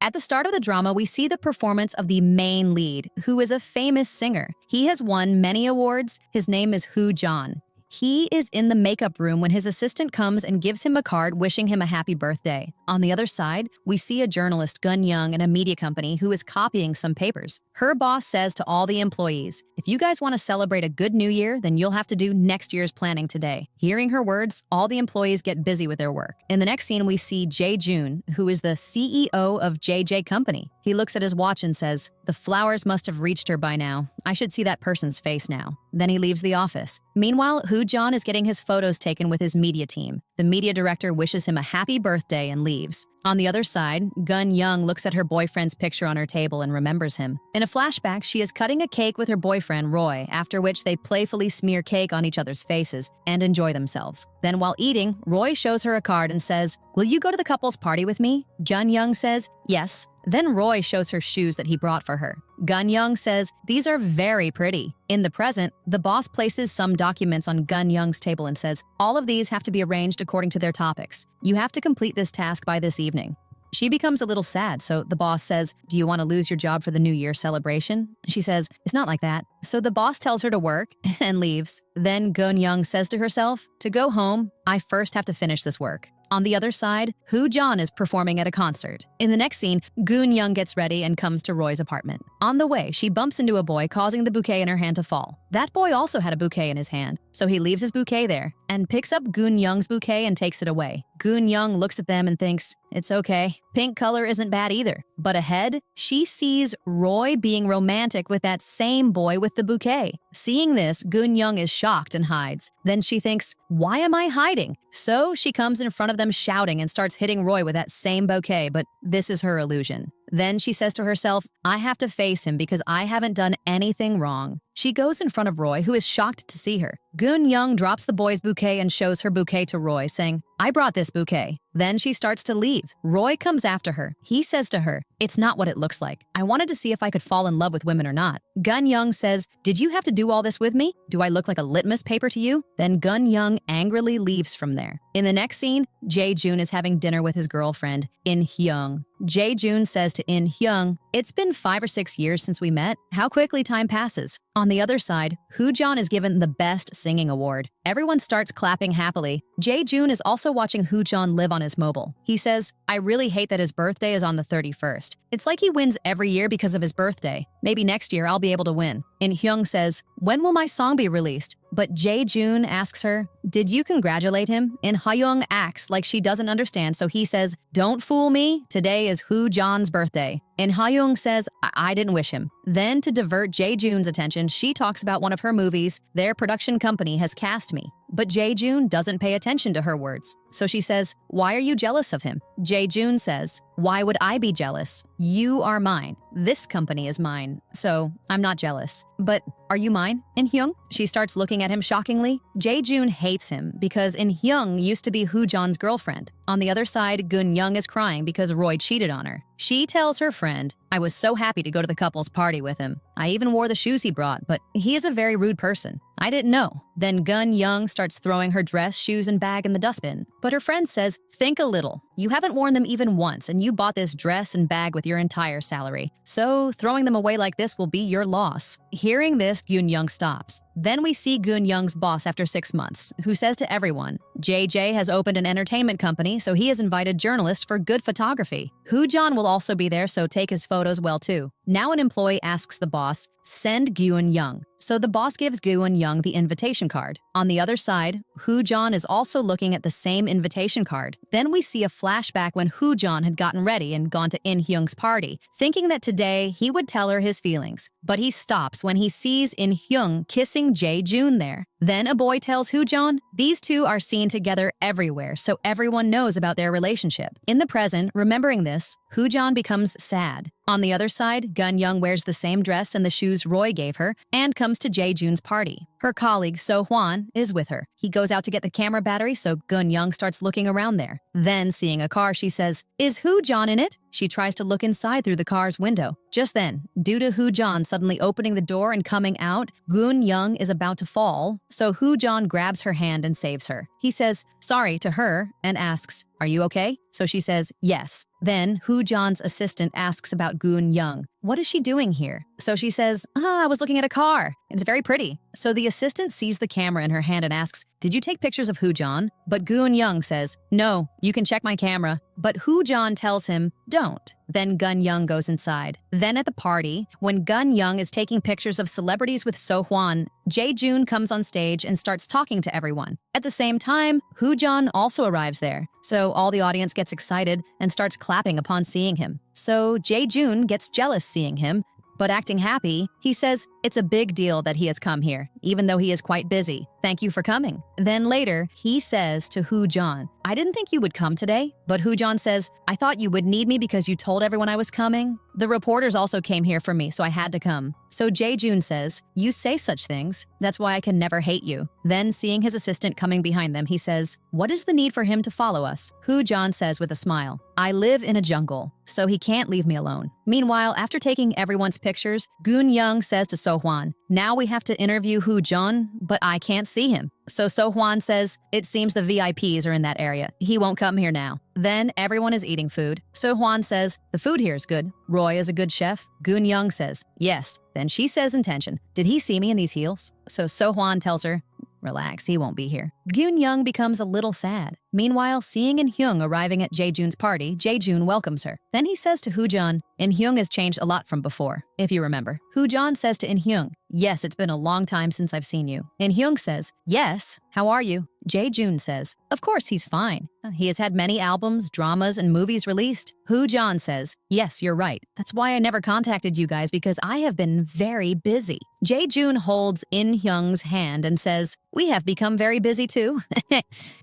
At the start of the drama, we see the performance of the main lead, who is a famous singer. He has won many awards. His name is Jan. He is in the makeup room when his assistant comes and gives him a card wishing him a happy birthday. On the other side, we see a journalist, Gun Young, in a media company who is copying some papers. Her boss says to all the employees, if you guys want to celebrate a good new year, then you'll have to do next year's planning today. Hearing her words, all the employees get busy with their work. In the next scene, we see Jae-joon, who is the CEO of JJ Company. He looks at his watch and says, the flowers must have reached her by now. I should see that person's face now. Then he leaves the office. Meanwhile, Jan is getting his photos taken with his media team. The media director wishes him a happy birthday and leaves. On the other side, Gun Young looks at her boyfriend's picture on her table and remembers him. In a flashback, she is cutting a cake with her boyfriend, Roy, after which they playfully smear cake on each other's faces and enjoy themselves. Then while eating, Roy shows her a card and says, will you go to the couple's party with me? Gun Young says, yes. Then Roy shows her shoes that he brought for her. Gun Young says, these are very pretty. In the present, the boss places some documents on Gun Young's table and says, all of these have to be arranged according to their topics. You have to complete this task by this evening. She becomes a little sad, so the boss says, do you want to lose your job for the New Year celebration? She says, it's not like that. So the boss tells her to work and leaves. Then Gun Young says to herself, to go home, I first have to finish this work. On the other side, Jan is performing at a concert. In the next scene, Gun Young gets ready and comes to Roy's apartment. On the way, she bumps into a boy, causing the bouquet in her hand to fall. That boy also had a bouquet in his hand, so he leaves his bouquet there and picks up Gun Young's bouquet and takes it away. Gun Young looks at them and thinks, it's okay. Pink color isn't bad either. But ahead, she sees Roy being romantic with that same boy with the bouquet. Seeing this, Gun Young is shocked and hides. Then she thinks, why am I hiding? So she comes in front of them shouting and starts hitting Roy with that same bouquet, but this is her illusion. Then she says to herself, I have to face him because I haven't done anything wrong. She goes in front of Roy, who is shocked to see her. Gun Young drops the boy's bouquet and shows her bouquet to Roy, saying, I brought this bouquet. Then she starts to leave. Roy comes after her. He says to her, it's not what it looks like. I wanted to see if I could fall in love with women or not. Gun Young says, did you have to do all this with me? Do I look like a litmus paper to you? Then Gun Young angrily leaves from there. In the next scene, Jae-joon is having dinner with his girlfriend, In-hyung. Jae-joon says to In-hyung, it's been 5 or 6 years since we met. How quickly time passes. On the other side, Jan is given the Best Singing Award. Everyone starts clapping happily. Jae-joon is also watching Jan live on his mobile. He says, I really hate that his birthday is on the 31st. It's like he wins every year because of his birthday. Maybe next year I'll be able to win. In-hyung says, when will my song be released? But Jae-joon asks her, did you congratulate him? In-hyung acts like she doesn't understand, so he says, don't fool me, today is Jan's birthday. In-hyung says, I didn't wish him. Then, to divert Jae-joon's attention, she talks about one of her movies. Their production company has cast me. But Jae-joon doesn't pay attention to her words. So she says, why are you jealous of him? Jae-joon says, why would I be jealous? You are mine. This company is mine. So I'm not jealous. But are you mine, In-hyung? She starts looking at him shockingly. Jae-joon hates him because In-hyung used to be Jan's girlfriend. On the other side, Gun Young is crying because Roy cheated on her. She tells her friend, I was so happy to go to the couple's party with him. I even wore the shoes he brought, but he is a very rude person. I didn't know. Then Gun Young starts throwing her dress, shoes, and bag in the dustbin. But her friend says, think a little. You haven't worn them even once, and you bought this dress and bag with your entire salary. So throwing them away like this will be your loss. Hearing this, Gun Young stops. Then we see Gun Young's boss after 6 months, who says to everyone, JJ has opened an entertainment company, so he has invited journalists for good photography. Jan will also be there, so take his photos well too. Now an employee asks the boss, send Gun Young. So the boss gives Gun Young the invitation card. On the other side, Jan is also looking at the same invitation card. Then we see a flashback when Jan had gotten ready and gone to In-hyung's party, thinking that today he would tell her his feelings. But he stops when he sees In-hyung kissing Jae-joon there. Then a boy tells Jan, these two are seen together everywhere, so everyone knows about their relationship. In the present, remembering this, Jan becomes sad. On the other side, Gun Young wears the same dress and the shoes Roy gave her and comes to Jae-joon's party. Her colleague, So Hwan, is with her. He goes out to get the camera battery, so Gun Young starts looking around there. Then, seeing a car, she says, is Jan in it? She tries to look inside through the car's window. Just then, due to Jan suddenly opening the door and coming out, Gun Young is about to fall, so Jan grabs her hand and saves her. He says sorry to her and asks, are you okay? So she says, yes. Then Hoo John's assistant asks about Goon Young. What is she doing here? So she says, I was looking at a car. It's very pretty. So the assistant sees the camera in her hand and asks, did you take pictures of Hoo John? But Goon Young says, no, you can check my camera. But Hoo John tells him, don't. Then Gun Young goes inside. Then at the party, when Gun Young is taking pictures of celebrities with So Hwan, Jae-joon comes on stage and starts talking to everyone. At the same time, Hoo John also arrives there. So all the audience gets excited and starts clapping upon seeing him. So Jae-joon gets jealous seeing him, but acting happy, he says it's a big deal that he has come here, even though he is quite busy. Thank you for coming. Then later, he says to Hoo John, I didn't think you would come today. But Hoo John says, I thought you would need me because you told everyone I was coming. The reporters also came here for me, so I had to come. So Jae-joon says, you say such things. That's why I can never hate you. Then seeing his assistant coming behind them, he says, what is the need for him to follow us? Hoo John says with a smile, I live in a jungle, so he can't leave me alone. Meanwhile, after taking everyone's pictures, Goon Young says to So Hwan, now we have to interview Hoo John, but I can't see him. So Hwan says, it seems the VIPs are in that area. He won't come here now. Then everyone is eating food. So Hwan says, the food here is good. Roy is a good chef. Goon Young says, yes. Then she says in tension, did he see me in these heels? So Hwan tells her, relax, he won't be here. Goon Young becomes a little sad. Meanwhile, seeing In Hyung arriving at Jae-joon's party, Jae-joon welcomes her. Then he says to Hoo John, In Hyung has changed a lot from before, if you remember. Hoo John says to In Hyung, yes, it's been a long time since I've seen you. In Hyung says, yes, how are you? Jae-joon says, of course he's fine. He has had many albums, dramas, and movies released. Hoo John says, yes, you're right. That's why I never contacted you guys because I have been very busy. Jae-joon holds In Hyung's hand and says, we have become very busy too.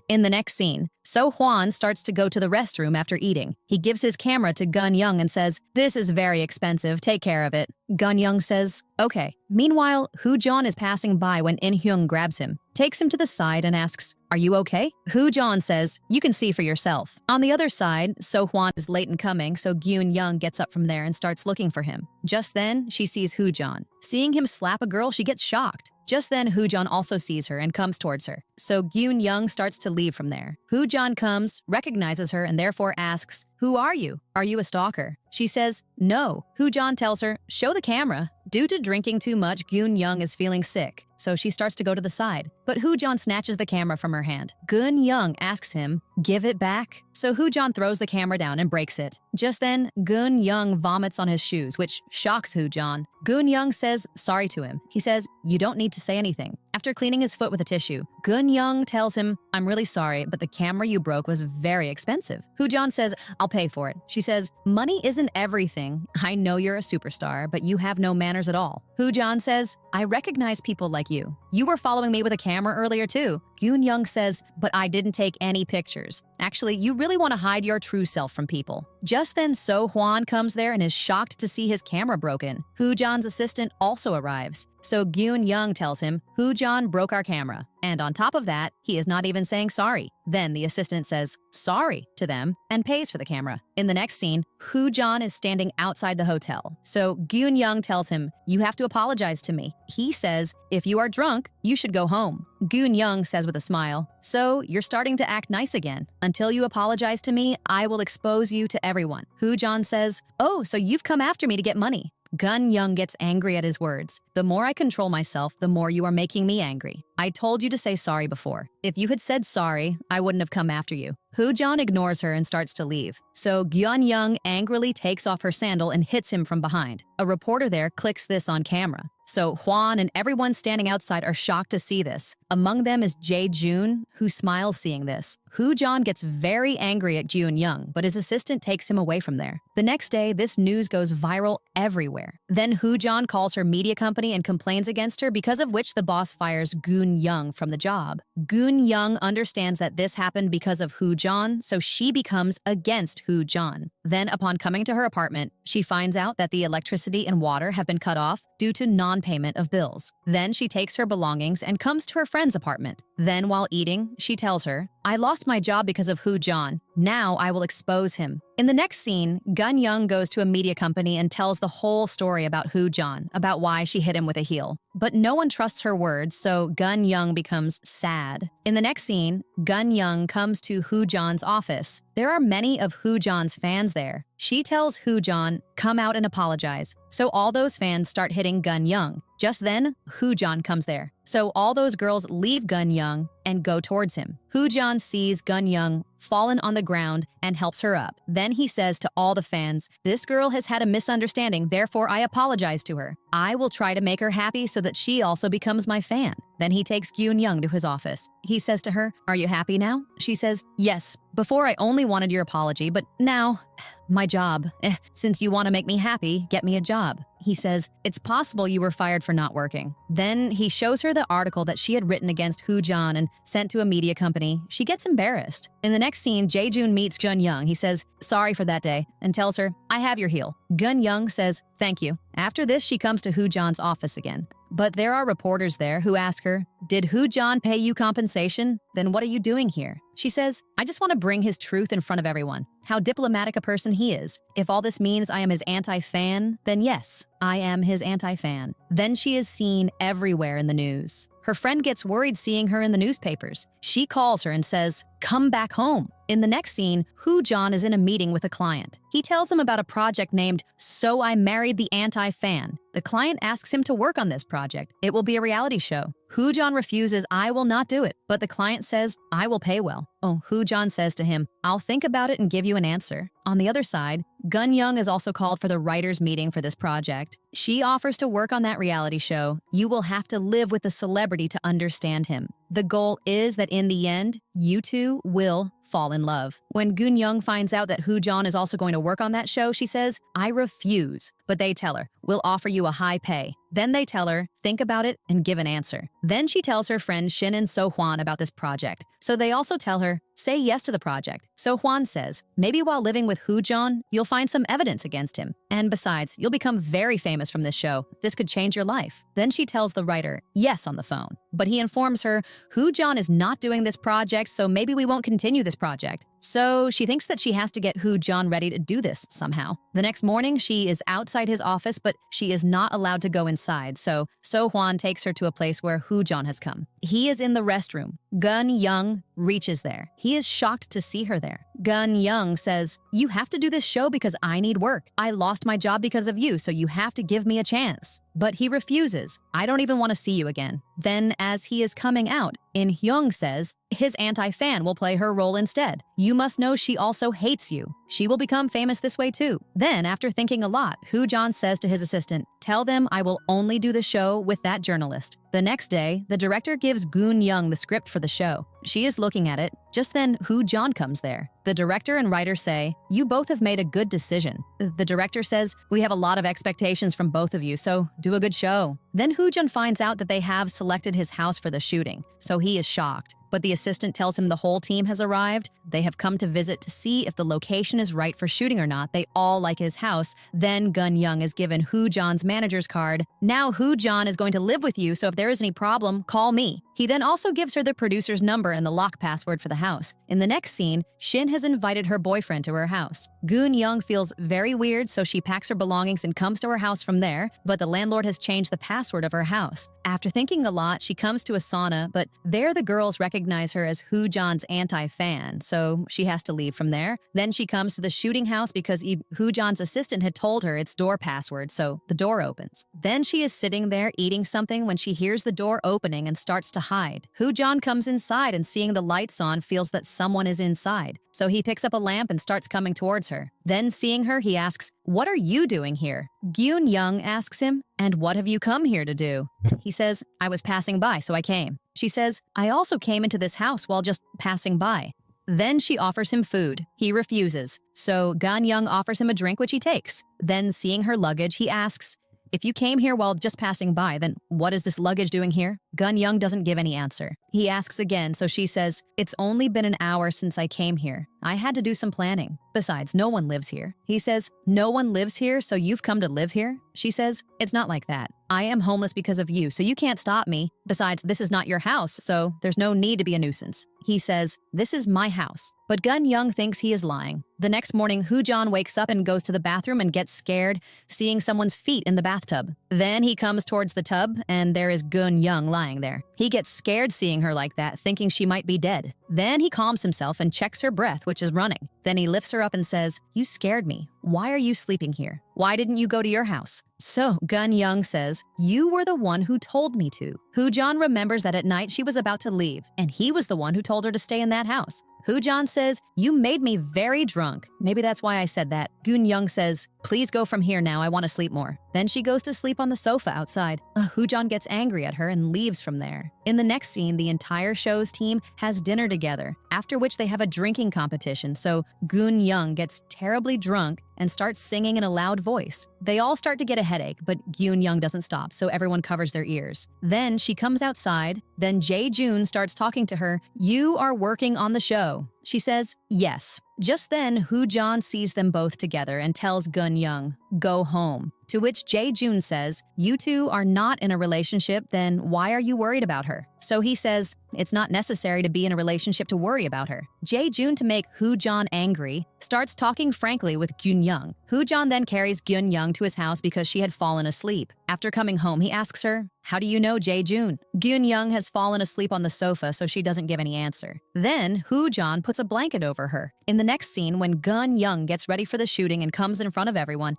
In the next scene, So Hwan starts to go to the restroom after eating. He gives his camera to Gun Young and says, this is very expensive, take care of it. Gun Young says, okay. Meanwhile, Hoo John is passing by when In Hyung grabs him, takes him to the side and asks, are you okay? Hoo John says, you can see for yourself. On the other side, So Hwan is late in coming, so Goon Young gets up from there and starts looking for him. Just then, she sees Hoo John. Seeing him slap a girl, she gets shocked. Just then, Hoo John also sees her and comes towards her. So Goon Young starts to leave from there. Hoo John comes, recognizes her, and therefore asks, who are you? Are you a stalker? She says, no. Hoo John tells her, show the camera. Due to drinking too much, Goon Young is feeling sick, so she starts to go to the side. But Hoo John snatches the camera from her hand. Goon Young asks him, give it back? So Hoo John throws the camera down and breaks it. Just then, Goon Young vomits on his shoes, which shocks Hoo John. Goon Young says sorry to him. He says, you don't need to say anything. After cleaning his foot with a tissue, Goon Young tells him, I'm really sorry, but the camera you broke was very expensive. Hoo John says, I'll pay for it. She says, money isn't everything. I know you're a superstar, but you have no manners at all. Hoo John says, I recognize people like you. You were following me with a camera earlier too. Goon Young says, but I didn't take any pictures. Actually, you really want to hide your true self from people. Just then, So Hwan comes there and is shocked to see his camera broken. Hoo John's assistant also arrives. So Goon Young tells him, Hoo John broke our camera. And on top of that, he is not even saying sorry. Then the assistant says sorry to them and pays for the camera. In the next scene, Hoo John is standing outside the hotel. So Goon Young tells him, you have to apologize to me. He says, if you are drunk, you should go home. Goon Young says with a smile, so you're starting to act nice again. Until you apologize to me, I will expose you to everyone. Hoo John says, oh, so you've come after me to get money. Gun Young gets angry at his words. The more I control myself, the more you are making me angry. I told you to say sorry before. If you had said sorry, I wouldn't have come after you. Hoo John ignores her and starts to leave. So Gun Young angrily takes off her sandal and hits him from behind. A reporter there clicks this on camera. So Hwan and everyone standing outside are shocked to see this. Among them is Jae-joon, who smiles seeing this. Hoo John gets very angry at Goon Young, but his assistant takes him away from there. The next day, this news goes viral everywhere. Then Hoo John calls her media company and complains against her, because of which the boss fires Goon Young from the job. Goon Young understands that this happened because of Hoo John, so she becomes against Hoo John. Then, upon coming to her apartment, she finds out that the electricity and water have been cut off due to non-payment of bills. Then she takes her belongings and comes to her friend's apartment. Then while eating, she tells her, I lost my job because of Hoo John. Now I will expose him. In the next scene, Gun Young goes to a media company and tells the whole story about Hoo John, about why she hit him with a heel. But no one trusts her words, so Gun Young becomes sad. In the next scene, Gun Young comes to Hoo John's office. There are many of Hoo John's fans there. She tells Hoo John, come out and apologize. So all those fans start hitting Gun Young. Just then, Hoo John comes there. So all those girls leave Gun Young and go towards him. Hoo John sees Gun Young fallen on the ground and helps her up. Then he says to all the fans, this girl has had a misunderstanding, therefore I apologize to her. I will try to make her happy so that she also becomes my fan. Then he takes Gun Young to his office. He says to her, are you happy now? She says, yes. Before I only wanted your apology, but now, my job. Since you want to make me happy, get me a job. He says, it's possible you were fired for not working. Then he shows her the article that she had written against Hoo John and sent to a media company. She gets embarrassed. In the next scene, Jae-joon meets Gun Young. He says, sorry for that day, and tells her, I have your heel. Gun Young says, thank you. After this, she comes to Hoo John's office again. But there are reporters there who ask her, did Hoo John pay you compensation? Then what are you doing here? She says, I just want to bring his truth in front of everyone. How diplomatic a person he is. If all this means I am his anti-fan, then yes, I am his anti-fan. Then she is seen everywhere in the news. Her friend gets worried seeing her in the newspapers. She calls her and says, come back home. In the next scene, Hoo John is in a meeting with a client. He tells him about a project named So I Married the Anti-Fan. The client asks him to work on this project. It will be a reality show. Hoo John refuses, I will not do it. But the client says, I will pay well. Oh, Hoo John says to him, I'll think about it and give you an answer. On the other side, Gun Young is also called for the writers' meeting for this project. She offers to work on that reality show. You will have to live with the celebrity to understand him. The goal is that in the end, you two will fall in love. When Gun Young finds out that Hoo John is also going to work on that show, she says, I refuse. But they tell her, we'll offer you a high pay. Then they tell her, think about it and give an answer. Then she tells her friend Shin and So Hwan about this project. So they also tell her, say yes to the project. So Hwan says, maybe while living with Hoo John, you'll find some evidence against him. And besides, you'll become very famous from this show. This could change your life. Then she tells the writer, yes on the phone. But he informs her, Hoo John is not doing this project, so maybe we won't continue this project. So she thinks that she has to get Hoo John ready to do this somehow. The next morning, she is outside his office, but she is not allowed to go inside, so Hwan takes her to a place where Hoo John has come. He is in the restroom. Gun Young reaches there. He is shocked to see her there. Gun Young says, you have to do this show because I need work. I lost my job because of you, so you have to give me a chance. But he refuses. I don't even want to see you again. Then, as he is coming out, In Hyung says, his anti-fan will play her role instead. You must know she also hates you. She will become famous this way too. Then, after thinking a lot, Hoo John says to his assistant, tell them I will only do the show with that journalist. The next day, the director gives Gun Young the script for the show. She is looking at it. Just then, Hoo John comes there. The director and writer say, you both have made a good decision. The director says, we have a lot of expectations from both of you, so do a good show. Then Hoo John finds out that they have selected his house for the shooting, so he is shocked. But the assistant tells him the whole team has arrived. They have come to visit to see if the location is right for shooting or not. They all like his house. Then Gun Young is given Hoo John's manager's card. Now Hoo John is going to live with you, so if there is any problem, call me. He then also gives her the producer's number and the lock password for the house. In the next scene, Shin has invited her boyfriend to her house. Gun Young feels very weird, so she packs her belongings and comes to her house from there, but the landlord has changed the password of her house. After thinking a lot, she comes to a sauna, but there the girls recognize her as Hoo John's anti-fan, so she has to leave from there. Then she comes to the shooting house because Hoo John's assistant had told her its door password, so the door opens. Then she is sitting there eating something when she hears the door opening and starts to hide. Hoo John comes inside and seeing the lights on feels that someone is inside, so he picks up a lamp and starts coming towards her. Then seeing her, he asks, what are you doing here? Gun Young asks him, and what have you come here to do? He says, I was passing by, so I came. She says, I also came into this house while just passing by. Then she offers him food. He refuses, so Gun Young offers him a drink, which he takes. Then seeing her luggage, he asks, if you came here while just passing by, then what is this luggage doing here? Gun Young doesn't give any answer. He asks again, so she says, it's only been an hour since I came here. I had to do some planning. Besides, no one lives here. He says, no one lives here, so you've come to live here? She says, it's not like that. I am homeless because of you, so you can't stop me. Besides, this is not your house, so there's no need to be a nuisance. He says, this is my house. But Gun Young thinks he is lying. The next morning, Hoo-jan wakes up and goes to the bathroom and gets scared, seeing someone's feet in the bathtub. Then he comes towards the tub, and there is Gun Young lying there. He gets scared seeing her like that, thinking she might be dead. Then he calms himself and checks her breath, which is running. Then he lifts her up and says, you scared me. Why are you sleeping here? Why didn't you go to your house? So Gun Young says, you were the one who told me to. Hoo-jan remembers that at night she was about to leave, and he was the one who told her to stay in that house. Hoo-jan says, you made me very drunk. Maybe that's why I said that. Gun Young says, please go from here now, I want to sleep more. Then she goes to sleep on the sofa outside. Hoo-jan gets angry at her and leaves from there. In the next scene, the entire show's team has dinner together, after which they have a drinking competition, so Gun Young gets terribly drunk and starts singing in a loud voice. They all start to get a headache, but Gun Young doesn't stop, so everyone covers their ears. Then she comes outside. Then Jae-joon starts talking to her. You are working on the show. She says, yes. Just then, Hoo-jan sees them both together and tells Gun Young, go home. To which Jae-joon says, you two are not in a relationship, then why are you worried about her? So he says, it's not necessary to be in a relationship to worry about her. Jae-joon, to make Hoo-jan angry, starts talking frankly with Gun Young. Hoo-jan then carries Gun Young to his house because she had fallen asleep. After coming home, he asks her, how do you know Jae-joon? Gun Young has fallen asleep on the sofa, so she doesn't give any answer. Then Hoo-jan puts a blanket over her. In the next scene, when Gun Young gets ready for the shooting and comes in front of everyone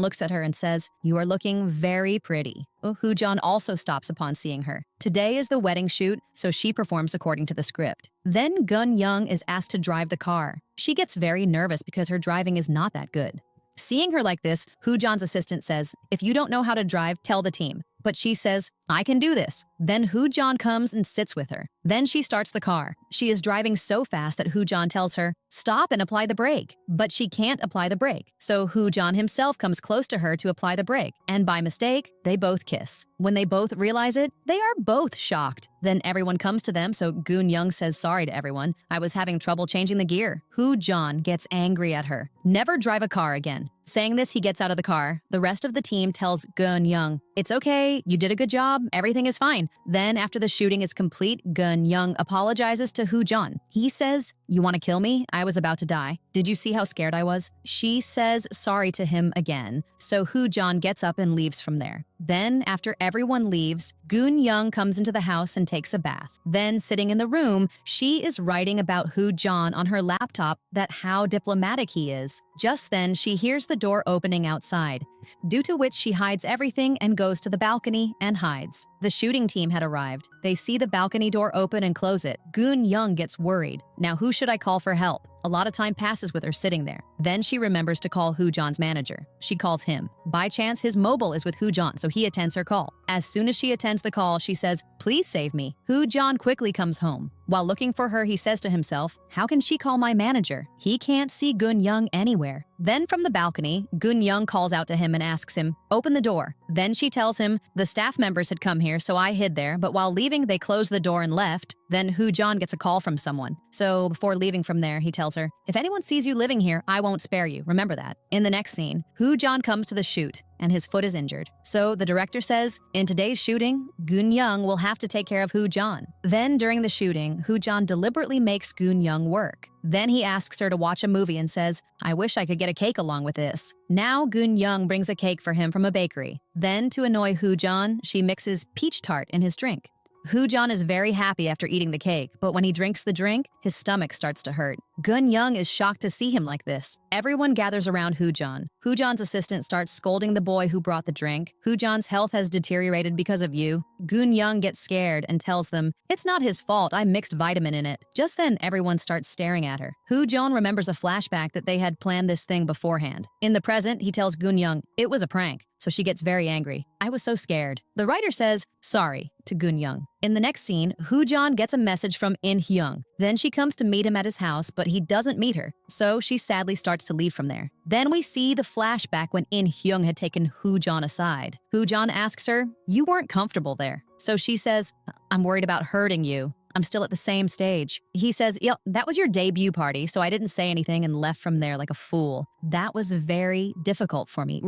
looks at her and says, you are looking very pretty. Hoo-jan also stops upon seeing her. Today is the wedding shoot, so she performs according to the script. Then Gun Young is asked to drive the car. She gets very nervous because her driving is not that good. Seeing her like this, Hoo-jan's assistant says, if you don't know how to drive, tell the team. But she says, I can do this. Then Hoo-jan comes and sits with her. Then she starts the car. She is driving so fast that Hoo-jan tells her, stop and apply the brake. But she can't apply the brake. So Hoo-jan himself comes close to her to apply the brake. And by mistake, they both kiss. When they both realize it, they are both shocked. Then everyone comes to them, so Gun Young says sorry to everyone. I was having trouble changing the gear. Hoo-jan gets angry at her. Never drive a car again. Saying this, he gets out of the car. The rest of the team tells Gun Young, it's okay, you did a good job, everything is fine. Then after the shooting is complete, Gun Young apologizes to Hoo-jan. He says, you want to kill me? I was about to die. Did you see how scared I was? She says sorry to him again. So Hoo-jan gets up and leaves from there. Then, after everyone leaves, Gun Young comes into the house and takes a bath. Then, sitting in the room, she is writing about Hoo-jan on her laptop that how diplomatic he is. Just then, she hears the door opening outside, due to which she hides everything and goes to the balcony and hides. The shooting team had arrived. They see the balcony door open and close it. Gun Young gets worried. Now, who should I call for help? A lot of time passes with her sitting there. Then she remembers to call Hoo-jan's manager. She calls him. By chance, his mobile is with Hoo-jan, so he attends her call. As soon as she attends the call, she says, please save me. Hoo-jan quickly comes home. While looking for her, he says to himself, how can she call my manager? He can't see Gun Young anywhere. Then from the balcony, Gun Young calls out to him and asks him, open the door. Then she tells him, the staff members had come here, so I hid there, but while leaving, they closed the door and left. Then Hoo-jan gets a call from someone. So before leaving from there, he tells her, if anyone sees you living here, I won't spare you. Remember that. In the next scene, Hoo-jan comes to the shoot, and his foot is injured. So the director says, in today's shooting, Gun Young will have to take care of Hoo-jan. Then during the shooting, Hoo-jan deliberately makes Gun Young work. Then he asks her to watch a movie and says, I wish I could get a cake along with this. Now Gun Young brings a cake for him from a bakery. Then to annoy Hoo-jan, she mixes peach tart in his drink. Hoo-jan is very happy after eating the cake, but when he drinks the drink, his stomach starts to hurt. Gun Young is shocked to see him like this. Everyone gathers around Hoo-jan. Hoo-jan's assistant starts scolding the boy who brought the drink. Hoo-jan's health has deteriorated because of you. Gun Young gets scared and tells them, it's not his fault, I mixed vitamin in it. Just then, everyone starts staring at her. Hoo-jan remembers a flashback that they had planned this thing beforehand. In the present, he tells Gun Young, it was a prank. So she gets very angry. I was so scared. The writer says, sorry, to Gun Young. In the next scene, Hoo-jan gets a message from In-hyung. Then she comes to meet him at his house, but he doesn't meet her. So she sadly starts to leave from there. Then we see the flashback when In-hyung had taken Hoo-jan aside. Hoo-jan asks her, you weren't comfortable there. So she says, I'm worried about hurting you. I'm still at the same stage. He says, yeah, that was your debut party, so I didn't say anything and left from there like a fool. That was very difficult for me.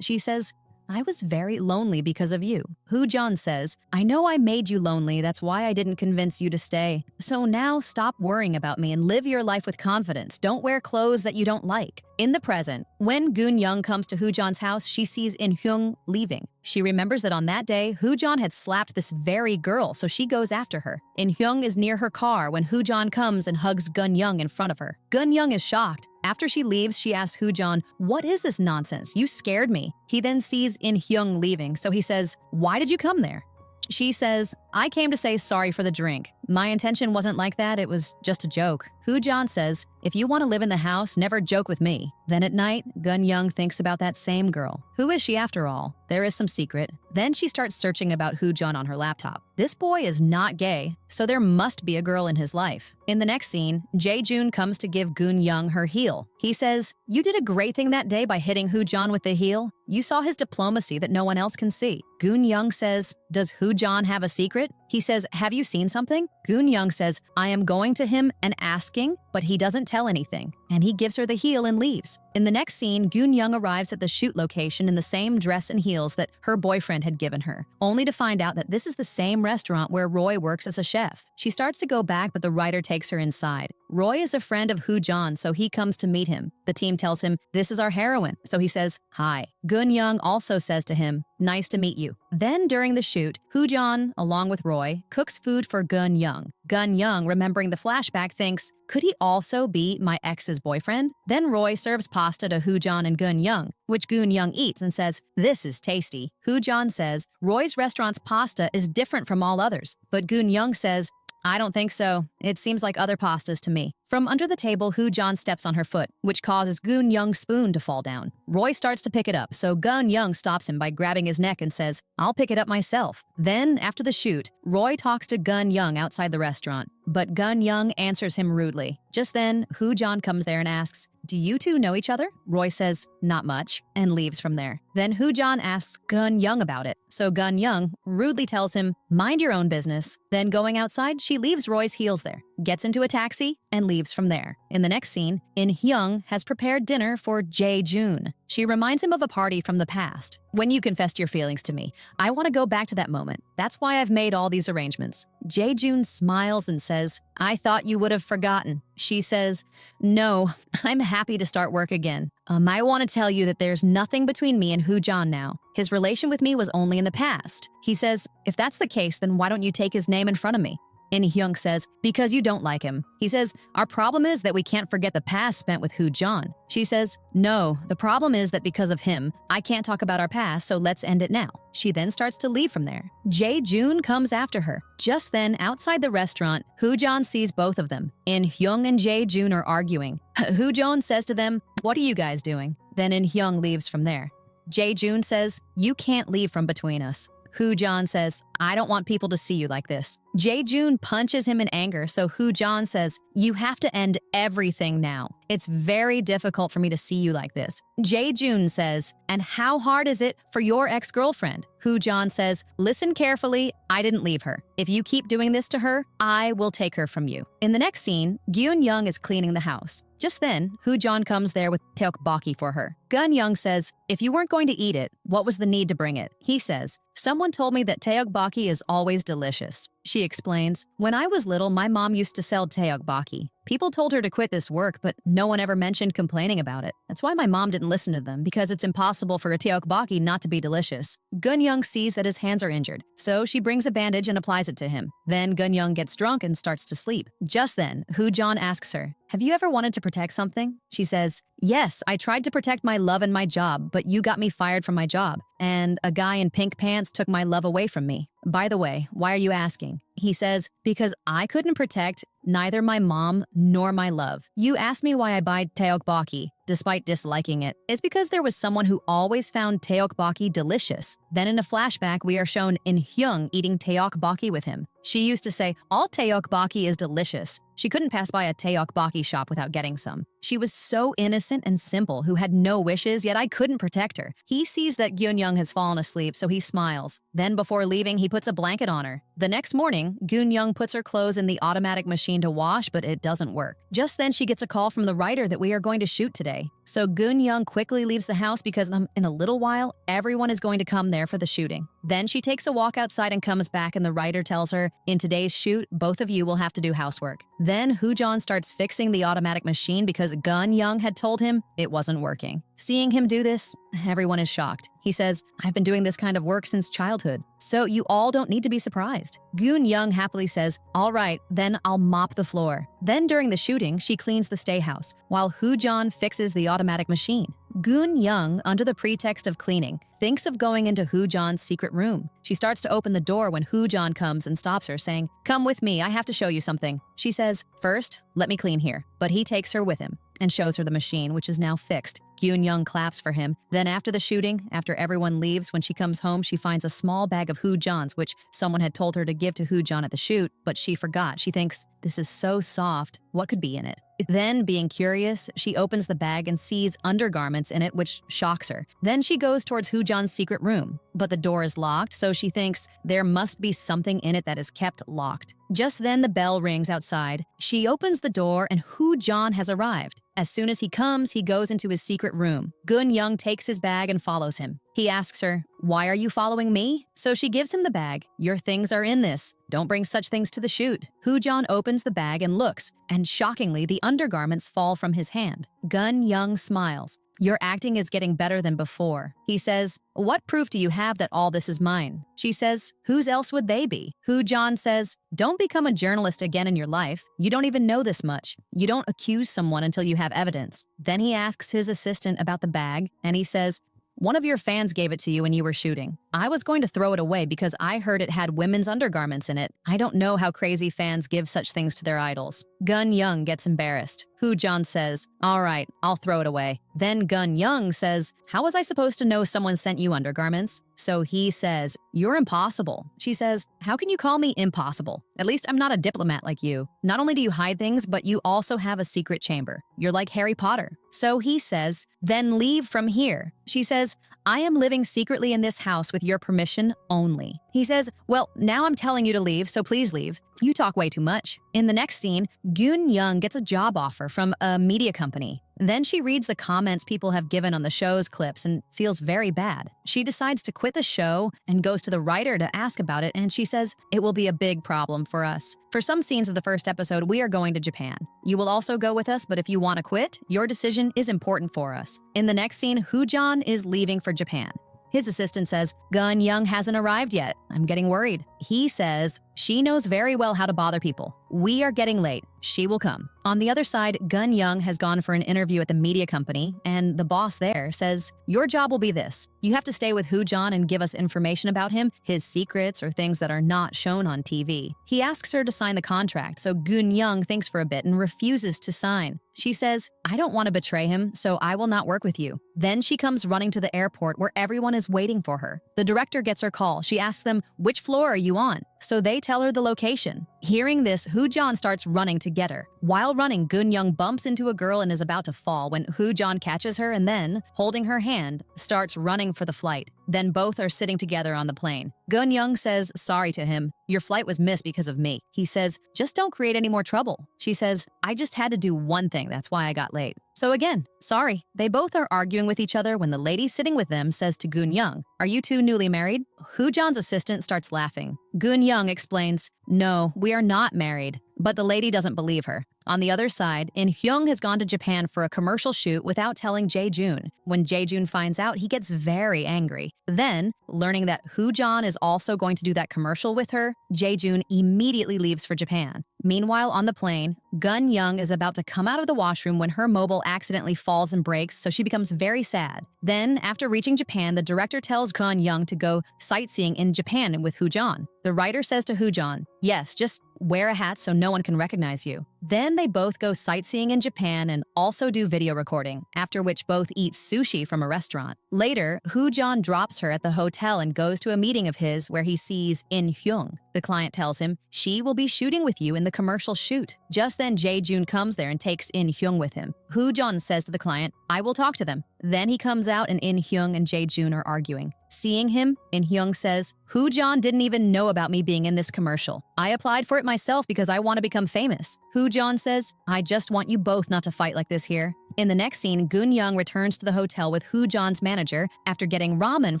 She says, I was very lonely because of you. Hoo-Jon says, I know I made you lonely, that's why I didn't convince you to stay. So now stop worrying about me and live your life with confidence. Don't wear clothes that you don't like. In the present, when Gun-young comes to Hoo-Jon's house, she sees In-hyung leaving. She remembers that on that day, Hoo-Jon had slapped this very girl, so she goes after her. In-hyung is near her car when Hoo-Jon comes and hugs Gun-young in front of her. Gun-young is shocked. After she leaves, she asks Hoo-Jon, what is this nonsense? You scared me. He then sees In-hyung leaving, so he says, why did you come there? She says, I came to say sorry for the drink. My intention wasn't like that, it was just a joke. Hoo-Jon says, if you want to live in the house, never joke with me. Then at night, Gun-young thinks about that same girl. Who is she after all? There is some secret. Then she starts searching about Hoo-Jon on her laptop. This boy is not gay, so there must be a girl in his life. In the next scene, Jae-joon comes to give Gun-young her heel. He says, you did a great thing that day by hitting Hoo-Jon with the heel. You saw his diplomacy that no one else can see. Gun-young says, does Hoo-Jon have a secret? He says, have you seen something? Gun-young says, I am going to him and asking, but he doesn't tell anything. And he gives her the heel and leaves. In the next scene, Gun-young arrives at the shoot location in the same dress and heels that her boyfriend had given her, only to find out that this is the same restaurant where Roy works as a chef. She starts to go back, but the writer takes her inside. Roy is a friend of Hoo-Jon, so he comes to meet him. The team tells him, this is our heroine, so he says, hi. Gun-young also says to him, nice to meet you. Then during the shoot, Hoo-Jon, along with Roy, cooks food for Gun-young. Gun-young, remembering the flashback, thinks, could he also be my ex's boyfriend? Then Roy serves pasta to Hoo-Jon and Gun-young, which Gun-young eats and says, this is tasty. Hoo-Jon says, Roy's restaurant's pasta is different from all others, but Gun-young says, I don't think so. It seems like other pastas to me. From under the table, Hoo-Jon steps on her foot, which causes Gun-young's spoon to fall down. Roy starts to pick it up, so Gun-young stops him by grabbing his neck and says, I'll pick it up myself. Then, after the shoot, Roy talks to Gun-young outside the restaurant, but Gun-young answers him rudely. Just then, Hoo-Jon comes there and asks, do you two know each other? Roy says, not much, and leaves from there. Then Hoo-Jon asks Gun-young about it, so Gun-young rudely tells him, mind your own business. Then going outside, she leaves Roy's heels there, gets into a taxi, and leaves from there. In the next scene, In-hyung has prepared dinner for Jae-joon. She reminds him of a party from the past. When you confessed your feelings to me, I want to go back to that moment. That's why I've made all these arrangements. Jae-joon smiles and says, I thought you would have forgotten. She says, no, I'm happy to start work again. I want to tell you that there's nothing between me and Hoo-Jon now. His relation with me was only in the past. He says, if that's the case, then why don't you take his name in front of me? In-hyung says, because you don't like him. He says, our problem is that we can't forget the past spent with Hoo-Jon. She says, no, the problem is that because of him, I can't talk about our past, so let's end it now. She then starts to leave from there. Jae-joon comes after her. Just then, outside the restaurant, Hoo-Jon sees both of them. In-hyung and Jae-joon are arguing. Hoo-Jon says to them, what are you guys doing? Then In-hyung leaves from there. Jae-joon says, you can't leave from between us. Hoo-Jon says, I don't want people to see you like this. Jae-joon punches him in anger, so Hoo-Jon says, you have to end everything now. It's very difficult for me to see you like this. Jae-joon says, and how hard is it for your ex-girlfriend? Hoo-Jon says, listen carefully, I didn't leave her. If you keep doing this to her, I will take her from you. In the next scene, Gun-young is cleaning the house. Just then, Hoo-Jon comes there with tteokbokki for her. Gun-young says, if you weren't going to eat it, what was the need to bring it? He says, someone told me that tteokbokki is always delicious. She explains, when I was little, my mom used to sell tteokbokki. People told her to quit this work, but no one ever mentioned complaining about it. That's why my mom didn't listen to them, because it's impossible for a tteokbokki not to be delicious. Gun-young sees that his hands are injured, so she brings a bandage and applies it to him. Then Gun-young gets drunk and starts to sleep. Just then, Hoo-Jon asks her, have you ever wanted to protect something? She says, yes, I tried to protect my love and my job, but you got me fired from my job. And a guy in pink pants took my love away from me. By the way, why are you asking? He says, because I couldn't protect neither my mom nor my love. You asked me why I buy tteokbokki, despite disliking it. It's because there was someone who always found tteokbokki delicious. Then in a flashback, we are shown In-hyung eating tteokbokki with him. She used to say, all tteokbokki is delicious. She couldn't pass by a tteokbokki shop without getting some. She was so innocent and simple, who had no wishes, yet I couldn't protect her. He sees that Gyun-young has fallen asleep, so he smiles. Then before leaving, he puts a blanket on her. The next morning, Gyun-young puts her clothes in the automatic machine to wash, but it doesn't work. Just then, she gets a call from the writer that we are going to shoot today. So Gyun-young quickly leaves the house because in a little while, everyone is going to come there for the shooting. Then she takes a walk outside and comes back, and the writer tells her, in today's shoot, both of you will have to do housework. Then Hoo-jan starts fixing the automatic machine because Gun-young had told him it wasn't working. Seeing him do this, everyone is shocked. He says, I've been doing this kind of work since childhood, so you all don't need to be surprised. Gun-young happily says, all right, then I'll mop the floor. Then during the shooting, she cleans the stay house, while Hoo-jan fixes the automatic machine. Gun-young, under the pretext of cleaning, thinks of going into Hoo-jan's secret room. She starts to open the door when Hoo-jan comes and stops her, saying, come with me, I have to show you something. She says, first, let me clean here. But he takes her with him and shows her the machine, which is now fixed. Gun-young claps for him. Then after the shooting, after everyone leaves, when she comes home, she finds a small bag of Hoo-jan's, which someone had told her to give to Hoo-jan at the shoot, but she forgot. She thinks, this is so soft, what could be in it? Then, being curious, she opens the bag and sees undergarments in it, which shocks her. Then she goes towards Hoo-jan's secret room, but the door is locked, so she thinks there must be something in it that is kept locked. Just then the bell rings outside. She opens the door and Hoo-jan has arrived. As soon as he comes, he goes into his secret room. Gun-young takes his bag and follows him. He asks her, why are you following me? So she gives him the bag. Your things are in this. Don't bring such things to the shoot. Hoo-jan opens the bag and looks, and shockingly, the undergarments fall from his hand. Gun-young smiles. Your acting is getting better than before. He says, what proof do you have that all this is mine? She says, whose else would they be? Hoo-jan says, don't become a journalist again in your life. You don't even know this much. You don't accuse someone until you have evidence. Then he asks his assistant about the bag, and he says, one of your fans gave it to you when you were shooting. I was going to throw it away because I heard it had women's undergarments in it. I don't know how crazy fans give such things to their idols. Gun-young gets embarrassed. Hoo-jan says, all right, I'll throw it away. Then Gun-young says, how was I supposed to know someone sent you undergarments? So he says, you're impossible. She says, how can you call me impossible? At least I'm not a diplomat like you. Not only do you hide things, but you also have a secret chamber. You're like Harry Potter. So he says, then leave from here. She says, I am living secretly in this house with your permission only. He says, well, now I'm telling you to leave, so please leave. You talk way too much. In the next scene, Gun-young gets a job offer from a media company. Then she reads the comments people have given on the show's clips and feels very bad. She decides to quit the show and goes to the writer to ask about it, and she says, it will be a big problem for us. For some scenes of the first episode, we are going to Japan. You will also go with us, but if you want to quit, your decision is important for us. In the next scene, Hoo-jan is leaving for Japan. His assistant says, Gun-young hasn't arrived yet. I'm getting worried. He says, she knows very well how to bother people. We are getting late. She will come. On the other side, Gun-young has gone for an interview at the media company, and the boss there says, your job will be this. You have to stay with Hoo-jan and give us information about him, his secrets, or things that are not shown on TV. He asks her to sign the contract, so Gun-young thinks for a bit and refuses to sign. She says, I don't want to betray him, so I will not work with you. Then she comes running to the airport where everyone is waiting for her. The director gets her call. She asks them, which floor are you on? So they tell her the location. Hearing this, Hoo-jan starts running to get her. While running, Gun-young bumps into a girl and is about to fall when Hoo-jan catches her and then, holding her hand, starts running for the flight. Then both are sitting together on the plane. Gun-young says sorry to him. Your flight was missed because of me. He says, just don't create any more trouble. She says, I just had to do one thing, that's why I got late. So again, sorry. They both are arguing with each other when the lady sitting with them says to Gun-young, are you two newly married? Hoo-jan's assistant starts laughing. Gun-young explains, no, we are not married. But the lady doesn't believe her. On the other side, In-hyung has gone to Japan for a commercial shoot without telling Jae-joon. When Jae-joon finds out, he gets very angry. Then, learning that Hoo-jan is also going to do that commercial with her, Jae-joon immediately leaves for Japan. Meanwhile, on the plane, Gun-young is about to come out of the washroom when her mobile accidentally falls and breaks, so she becomes very sad. Then, after reaching Japan, the director tells Gun-young to go sightseeing in Japan with Hoo-jan. The writer says to Hoo-jan, yes, just wear a hat so no one can recognize you. Then they both go sightseeing in Japan and also do video recording, after which both eat sushi from a restaurant. Later, Hoo-jan drops her at the hotel hotel and goes to a meeting of his where he sees In Hyung. The client tells him she will be shooting with you in the commercial shoot. Just then, Jae-joon comes there and takes In Hyung with him. Hoo-jun says to the client, I will talk to them. Then he comes out and In Hyung and Jae-joon are arguing. Seeing him, In Hyung says, Hoo-jun didn't even know about me being in this commercial. I applied for it myself because I want to become famous. Hoo-jun says, I just want you both not to fight like this here. In the next scene, Gun-young returns to the hotel with Hoo-jun's manager after getting ramen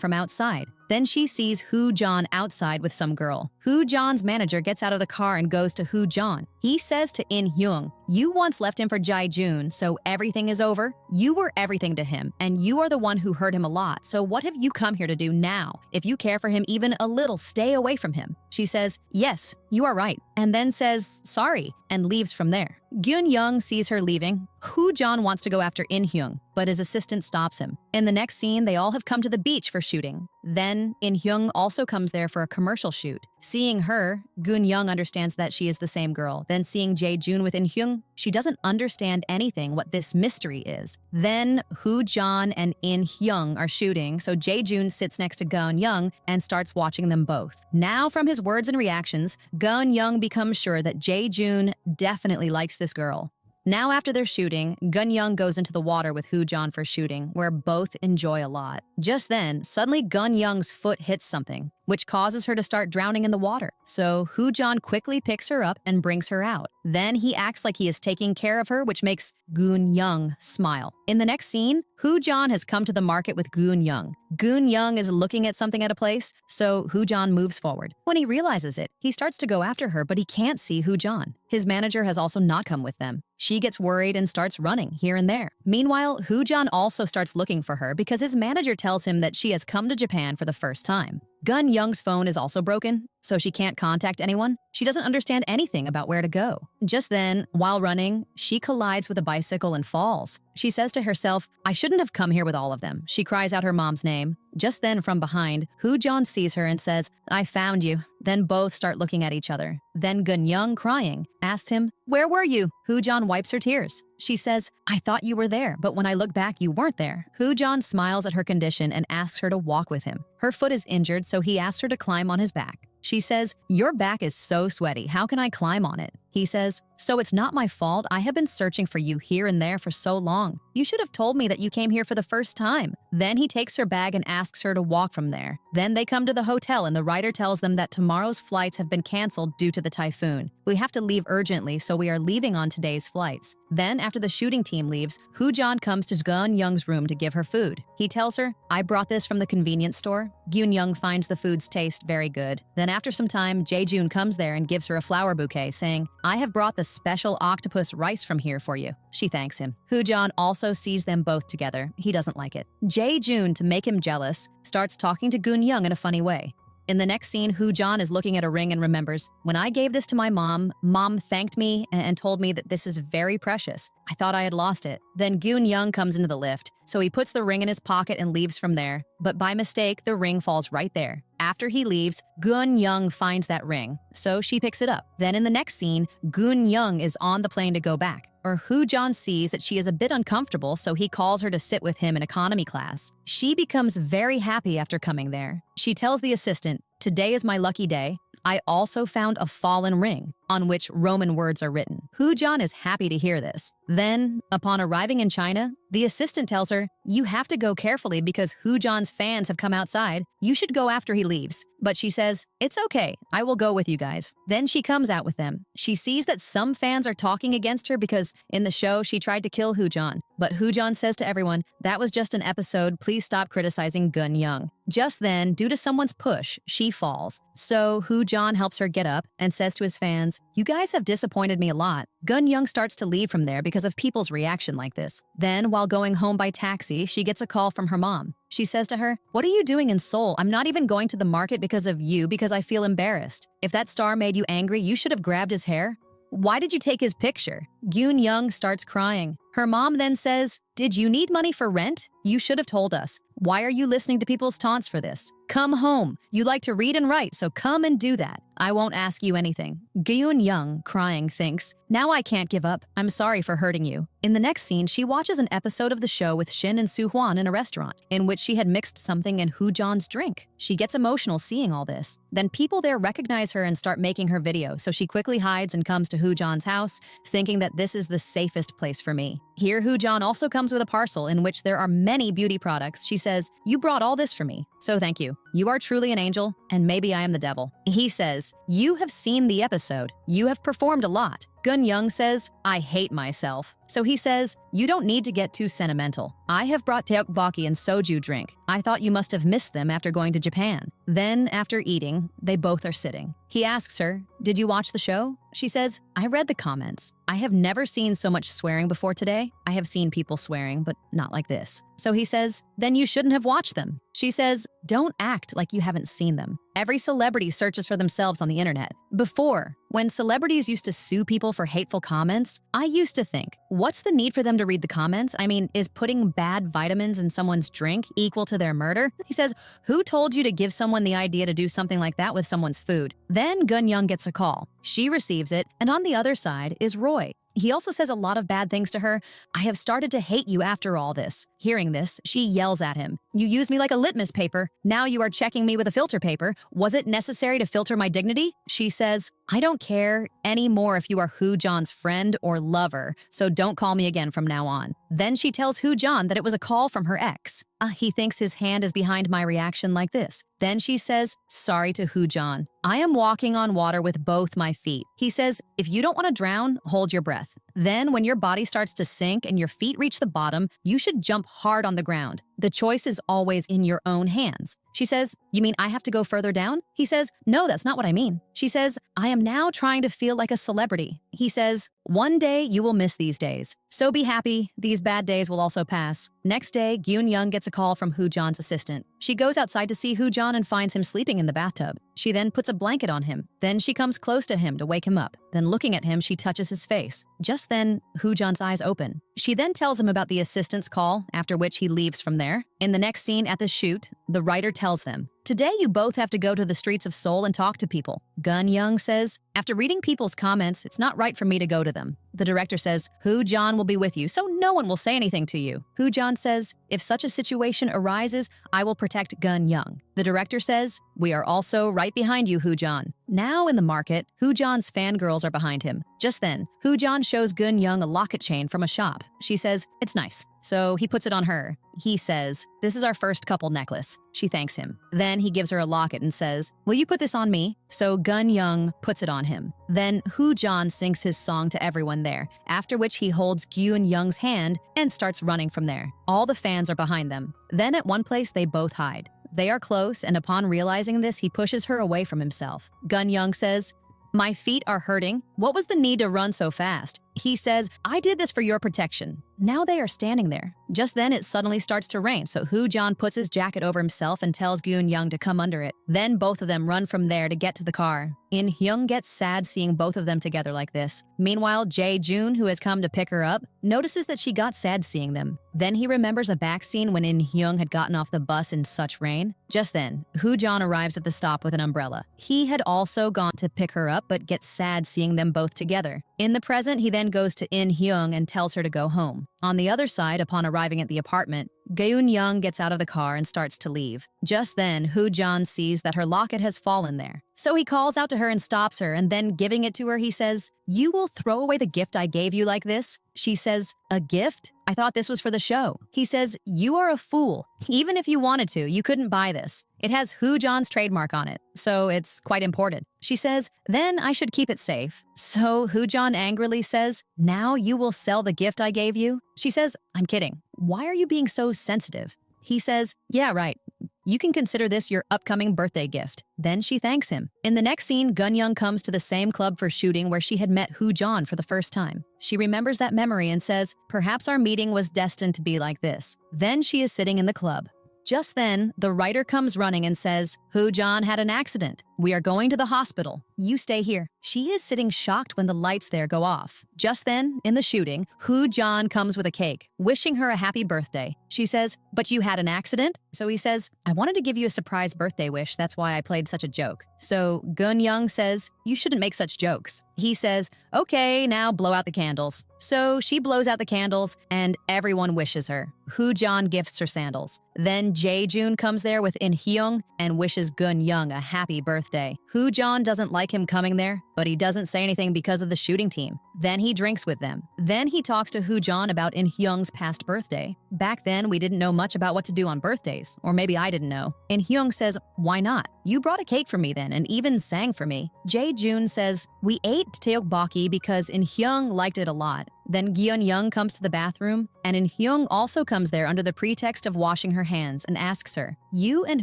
from outside. Then she sees Hoo-jun outside with some girl. Hoo-jun's manager gets out of the car and goes to Hoo-jun. He says to In Hyung, you once left him for Jae-joon, so everything is over? You were everything to him, and you are the one who hurt him a lot, so what have you come here to do now? If you care for him even a little, stay away from him. She says, yes, you are right, and then says, sorry, and leaves from there. Gun-young sees her leaving. Hoo-jun wants to go after In Hyung, but his assistant stops him. In the next scene, they all have come to the beach for shooting. Then, In Hyung also comes there for a commercial shoot. Seeing her, Gun-young understands that she is the same girl. Then seeing Jae-joon with In Hyung, she doesn't understand anything what this mystery is. Then, Hoo-jun and In Hyung are shooting, so Jae-joon sits next to Gun-young and starts watching them both. Now, from his words and reactions, Gun-young becomes sure that Jae-joon definitely likes this girl. Now after their shooting, Gun-young goes into the water with Hoo-jun for shooting, where both enjoy a lot. Just then, suddenly Gun-young's foot hits something, which causes her to start drowning in the water. So Hoo-jun quickly picks her up and brings her out. Then he acts like he is taking care of her, which makes Gun-young smile. In the next scene, Hoo-jun has come to the market with Gun-young. Gun-young is looking at something at a place, so Hoo-jun moves forward. When he realizes it, he starts to go after her, but he can't see Hoo-jun. His manager has also not come with them. She gets worried and starts running here and there. Meanwhile, Hoo-jun also starts looking for her because his manager tells him that she has come to Japan for the first time. Gun-young's phone is also broken, so she can't contact anyone. She doesn't understand anything about where to go. Just then, while running, she collides with a bicycle and falls. She says to herself, I shouldn't have come here with all of them. She cries out her mom's name. Just then, from behind, Hoo-jun sees her and says, I found you. Then both start looking at each other. Then Gun-young, crying, asks him, where were you? Hoo-jun wipes her tears. She says, I thought you were there, but when I look back, you weren't there. Hoo-jun smiles at her condition and asks her to walk with him. Her foot is injured, so he asks her to climb on his back. She says, your back is so sweaty, how can I climb on it? He says, so it's not my fault, I have been searching for you here and there for so long. You should have told me that you came here for the first time. Then he takes her bag and asks her to walk from there. Then they come to the hotel and the writer tells them that tomorrow's flights have been canceled due to the typhoon. We have to leave urgently, so we are leaving on today's flights. Then, after the shooting team leaves, Hoo-jun comes to Gun-young's room to give her food. He tells her, I brought this from the convenience store. Gun-young finds the food's taste very good. Then after some time, Jae-joon comes there and gives her a flower bouquet, saying, I have brought the special octopus rice from here for you. She thanks him. Hoo-jun also sees them both together. He doesn't like it. Jae-joon, to make him jealous, starts talking to Gun-young in a funny way. In the next scene, Hoo-jun is looking at a ring and remembers, when I gave this to my mom thanked me and told me that this is very precious. I thought I had lost it. Then Gun-young comes into the lift, so he puts the ring in his pocket and leaves from there. But by mistake, the ring falls right there. After he leaves, Gun-young finds that ring, so she picks it up. Then in the next scene, Gun-young is on the plane to go back. Hoo-jun sees that she is a bit uncomfortable, so he calls her to sit with him in economy class. She becomes very happy after coming there. She tells the assistant, today is my lucky day. I also found a fallen ring, on which Roman words are written. Hoo-jun is happy to hear this. Then, upon arriving in China, the assistant tells her, you have to go carefully because Hoo-jun's fans have come outside. You should go after he leaves. But she says, it's okay, I will go with you guys. Then she comes out with them. She sees that some fans are talking against her because in the show she tried to kill Hoo-jun. But Hoo-jun says to everyone, that was just an episode, please stop criticizing Gun-young. Just then, due to someone's push, she falls. So Hoo-jun helps her get up and says to his fans, you guys have disappointed me a lot. Gun-young starts to leave from there because of people's reaction like this. Then, while going home by taxi, she gets a call from her mom. She says to her, what are you doing in Seoul? I'm not even going to the market because of you because I feel embarrassed. If that star made you angry, you should have grabbed his hair. Why did you take his picture? Gun-young starts crying. Her mom then says, did you need money for rent? You should have told us. Why are you listening to people's taunts for this? Come home. You like to read and write, so come and do that. I won't ask you anything. Gun-young, crying, thinks, now I can't give up. I'm sorry for hurting you. In the next scene, she watches an episode of the show with Shin and Soo-hwan in a restaurant, in which she had mixed something in Hoo-jan's drink. She gets emotional seeing all this. Then people there recognize her and start making her video, so she quickly hides and comes to Hoo-jan's house, thinking that this is the safest place for me. Here, Hoo-jan also comes with a parcel in which there are many beauty products. She says, "You brought all this for me, so thank you. You are truly an angel, and maybe I am the devil." He says, "You have seen the episode. You have performed a lot." Gun-young says, "I hate myself." So he says, "You don't need to get too sentimental. I have brought tteokbokki and soju drink. I thought you must have missed them after going to Japan." Then, after eating, they both are sitting. He asks her, "Did you watch the show?" She says, "I read the comments. I have never seen so much swearing before today. I have seen people swearing, but not like this." So he says, "Then you shouldn't have watched them." She says, "Don't act like you haven't seen them. Every celebrity searches for themselves on the internet. Before, when celebrities used to sue people for hateful comments, I used to think, what's the need for them to read the comments? I mean, is putting bad vitamins in someone's drink equal to their murder?" He says, "Who told you to give someone the idea to do something like that with someone's food?" Then Gun-young gets a call. She receives it, and on the other side is Roy. He also says a lot of bad things to her. "I have started to hate you after all this." Hearing this, she yells at him. "You used me like a litmus paper. Now you are checking me with a filter paper. Was it necessary to filter my dignity?" She says, "I don't care anymore if you are Hoo-jan's friend or lover, so don't call me again from now on." Then she tells Hoo-jan that it was a call from her ex. He thinks his hand is behind my reaction like this. Then she says, sorry to Hoo-jan. "I am walking on water with both my feet." He says, "If you don't want to drown, hold your breath. Then when your body starts to sink and your feet reach the bottom, you should jump hard on the ground. The choice is always in your own hands." She says, "You mean I have to go further down?" He says, "No, that's not what I mean." She says, "I am now trying to feel like a celebrity." He says, "One day you will miss these days. So be happy, these bad days will also pass." Next day, Gyun-young gets a call from Hoo-jan's assistant. She goes outside to see Hoo-jan and finds him sleeping in the bathtub. She then puts a blanket on him. Then she comes close to him to wake him up. Then looking at him, she touches his face. Just then, Hoo-jan's eyes open. She then tells him about the assistant's call, after which he leaves from there. In the next scene at the shoot, the writer tells them, "Today you both have to go to the streets of Seoul and talk to people." Gun-young says, "After reading people's comments, it's not right for me to go to them." The director says, "Hoo-jan will be with you, so no one will say anything to you." Hoo-jan says, "If such a situation arises, I will protect Gun-young." The director says, "We are also right behind you, Hoo-jan." Now in the market, Hoo-jan's fangirls are behind him. Just then, Hoo-jan shows Gun-young a locket chain from a shop. She says, "It's nice." So he puts it on her. He says, "This is our first couple necklace." She thanks him. Then he gives her a locket and says, "Will you put this on me?" So Gun-young puts it on him. Then Hoo-jan sings his song to everyone there, after which he holds Gyun-young's hand and starts running from there. All the fans are behind them. Then at one place they both hide. They are close, and upon realizing this, he pushes her away from himself. Gun-young says, "My feet are hurting. What was the need to run so fast?" He says, "I did this for your protection." Now they are standing there. Just then it suddenly starts to rain, so Hoo-jan puts his jacket over himself and tells Gyun-young to come under it. Then both of them run from there to get to the car. In-hyung gets sad seeing both of them together like this. Meanwhile, Jae-joon, who has come to pick her up, notices that she got sad seeing them. Then he remembers a back scene when In-hyung had gotten off the bus in such rain. Just then, Hoo-jan arrives at the stop with an umbrella. He had also gone to pick her up but gets sad seeing them both together. In the present, he then goes to In-hyung and tells her to go home. On the other side, upon arriving at the apartment, Gyun-young gets out of the car and starts to leave. Just then, Hoo-jan sees that her locket has fallen there. So he calls out to her and stops her, and then giving it to her, he says, "You will throw away the gift I gave you like this?" She says, "A gift? I thought this was for the show." He says, "You are a fool. Even if you wanted to, you couldn't buy this. It has Hoo-jan's trademark on it, so it's quite important." She says, "Then I should keep it safe." So Hoo-jan angrily says, "Now you will sell the gift I gave you?" She says, "I'm kidding. Why are you being so sensitive?" He says, "Yeah, right. You can consider this your upcoming birthday gift." Then she thanks him. In the next scene, Gun-young comes to the same club for shooting where she had met Hoo-jan for the first time. She remembers that memory and says, "Perhaps our meeting was destined to be like this." Then she is sitting in the club. Just then, the writer comes running and says, "Hoo-jan had an accident." "We are going to the hospital. You stay here." She is sitting shocked when the lights there go off. Just then, in the shooting, Hoo-John comes with a cake, wishing her a happy birthday. She says, "But you had an accident?" So he says, "I wanted to give you a surprise birthday wish, that's why I played such a joke." So Gun-young says, "You shouldn't make such jokes." He says, "Okay, now blow out the candles." So she blows out the candles, and everyone wishes her. Hoo-John gifts her sandals. Then Jae-joon comes there with In-hyung and wishes Gun-young a happy birthday. Hoo-John doesn't like him coming there, but he doesn't say anything because of the shooting team. Then he drinks with them. Then he talks to Hoo-John about In-hyung's past birthday. Back then, we didn't know much about what to do on birthdays, or maybe I didn't know. In-hyung says, "Why not? You brought a cake for me then and even sang for me." Jae-joon says, "We ate tteokbokki because In-hyung liked it a lot." Then Gyun-young comes to the bathroom, and In-hyung also comes there under the pretext of washing her hands and asks her, "You and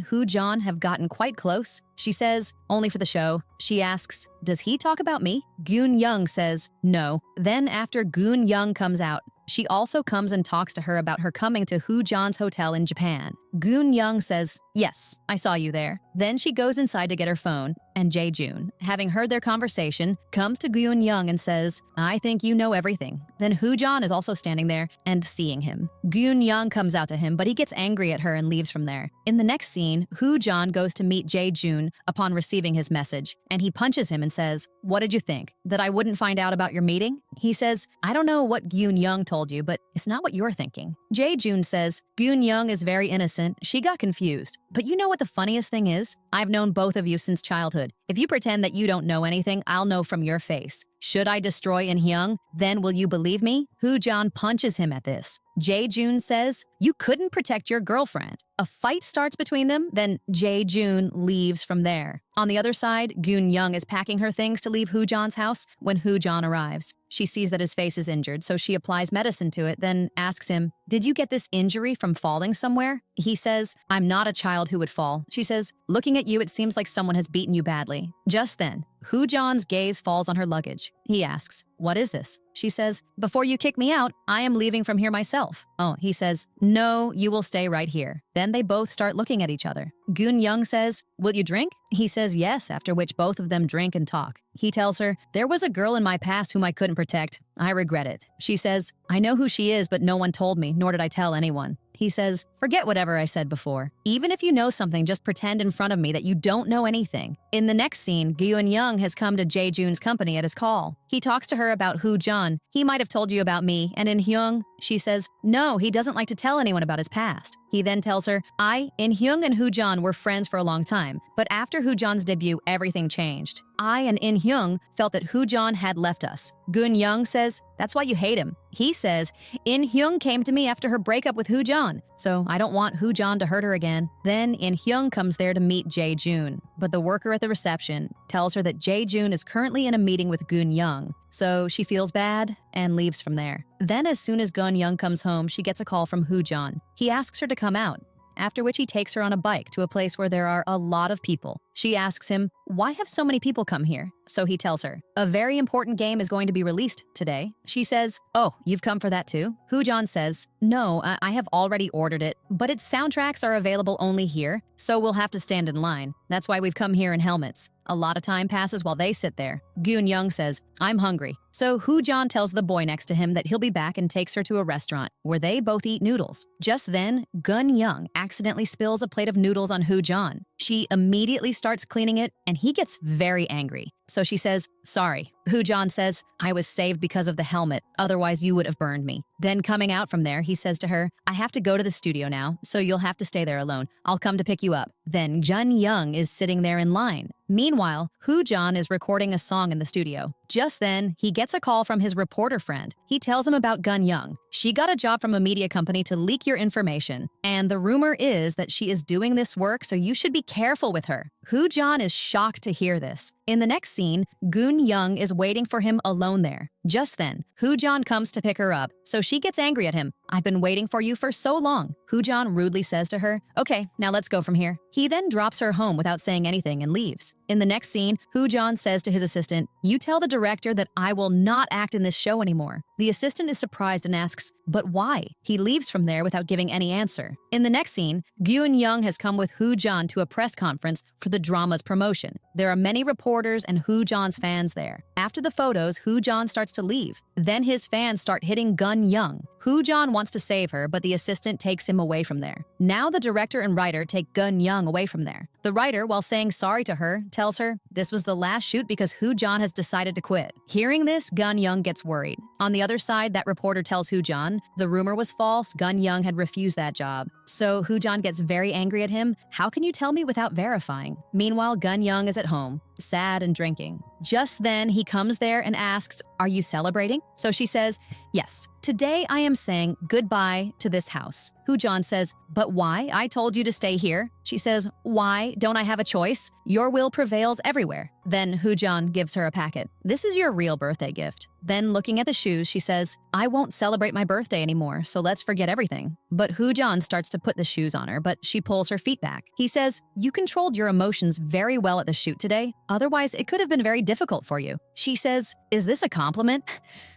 Hoo-John have gotten quite close?" She says, "Only for the show." She asks, "Does he talk about me?" Gyun-young says, "No." Then after Gyun-young comes out, she also comes and talks to her about her coming to Hoo-John's hotel in Japan. Gyun-young says, "Yes, I saw you there." Then she goes inside to get her phone, and Jae-joon, having heard their conversation, comes to Gyun-young and says, "I think you know everything." Then Hoo-John is also standing there and seeing him. Gyun-young comes out to him, but he gets angry at her and leaves from there. In the next scene, Hoo-John goes to meet Jae-joon upon receiving his message, and he punches him and says, "What did you think? That I wouldn't find out about your meeting?" He says, "I don't know what Gyun-young told you, but it's not what you're thinking." Jae-joon says, "Gyun-young is very innocent. She got confused. But you know what the funniest thing is? I've known both of you since childhood. If you pretend that you don't know anything, I'll know from your face. Should I destroy In-hyung? Then will you believe me?" Hoo-John punches him at this. Jae-joon says, "You couldn't protect your girlfriend." A fight starts between them, then Jae-joon leaves from there. On the other side, Gyun-young is packing her things to leave Hoo-John's house when Hoo-John arrives. She sees that his face is injured, so she applies medicine to it, then asks him, "Did you get this injury from falling somewhere?" He says, "I'm not a child who would fall." She says, "Looking at you, it seems like someone has beaten you badly." Just then, Hoo-John's gaze falls on her luggage. He asks, "What is this?" She says, "Before you kick me out, I am leaving from here myself." Oh, he says, "No, you will stay right here." Then they both start looking at each other. Gyun-young says, "Will you drink?" He says yes, after which both of them drink and talk. He tells her, "There was a girl in my past whom I couldn't protect. I regret it." She says, "I know who she is, but no one told me, nor did I tell anyone." He says, "Forget whatever I said before. Even if you know something, just pretend in front of me that you don't know anything." In the next scene, Gyun-young has come to Jae-joon's company at his call. He talks to her about Hoo-John. "He might have told you about me." And In-hyung, she says, "No, he doesn't like to tell anyone about his past." He then tells her, In-hyung and Hoo-John were friends for a long time, but after Hoo-John's debut, everything changed. I and In-hyung felt that Hoo-John had left us." Gyun-young says, "That's why you hate him." He says, "In-hyung came to me after her breakup with Hoo-John, so I don't want Hoo-John to hurt her again." Then In-hyung comes there to meet Jae-joon, but the worker at the reception tells her that Jae-joon is currently in a meeting with Gyun-young, so she feels bad and leaves from there. Then as soon as Gyun-young comes home, she gets a call from Hoo-John. He asks her to come out, after which he takes her on a bike to a place where there are a lot of people. She asks him, "Why have so many people come here?" So he tells her, "A very important game is going to be released today." She says, "Oh, you've come for that too?" Hoo-John says, "No, I have already ordered it, but its soundtracks are available only here, so we'll have to stand in line. That's why we've come here in helmets." A lot of time passes while they sit there. Gyun-young says, "I'm hungry." So Hoo-John tells the boy next to him that he'll be back and takes her to a restaurant where they both eat noodles. Just then, Gyun-young accidentally spills a plate of noodles on Hoo-John. She immediately starts cleaning it, and he gets very angry. So she says, "Sorry." Hoo-John says, "I was saved because of the helmet, otherwise you would have burned me." Then coming out from there, he says to her, "I have to go to the studio now, so you'll have to stay there alone. I'll come to pick you up." Then Jun-young is sitting there in line. Meanwhile, Hoo-John is recording a song in the studio. Just then, he gets a call from his reporter friend. He tells him about Gun-young. She got a job from a media company to leak your information, and the rumor is that she is doing this work, so you should be careful with her. Hoo-John is shocked to hear this. In the next scene, Gun-young is waiting for him alone there. Just then, Hoo-John comes to pick her up, so she gets angry at him. "I've been waiting for you for so long." Hoo-John rudely says to her, "Okay, now let's go from here." He then drops her home without saying anything and leaves. In the next scene, Hoo-Jon says to his assistant, "You tell the director that I will not act in this show anymore." The assistant is surprised and asks, "But why?" He leaves from there without giving any answer. In the next scene, Gyun-young has come with Hoo-Jon to a press conference for the drama's promotion. There are many reporters and Hoo-Jon's fans there. After the photos, Hoo-Jon starts to leave. Then his fans start hitting Gun-young. Hoo-Jon wants to save her, but the assistant takes him away from there. Now the director and writer take Gun-young away from there. The writer, while saying sorry to her, tells her this was the last shoot because Hoo-Jon has decided to quit. Hearing this, Gun-young gets worried. On the other side, that reporter tells Hoo-Jon the rumor was false, Gun-young had refused that job. So Hoo-Jon gets very angry at him. "How can you tell me without verifying?" Meanwhile, Gun-young is at home, sad and drinking. Just then, he comes there and asks, "Are you celebrating?" So she says, "Yes. Today I am saying goodbye to this house." Hoo-Jon says, "But why? I told you to stay here." She says, "Why? Don't I have a choice? Your will prevails everywhere." Then Hoo-Jon gives her a packet. "This is your real birthday gift." Then looking at the shoes, she says, "I won't celebrate my birthday anymore, so let's forget everything." But Hoo-Jon starts to put the shoes on her, but she pulls her feet back. He says, "You controlled your emotions very well at the shoot today. Otherwise, it could have been very difficult for you." She says, "Is this a compliment?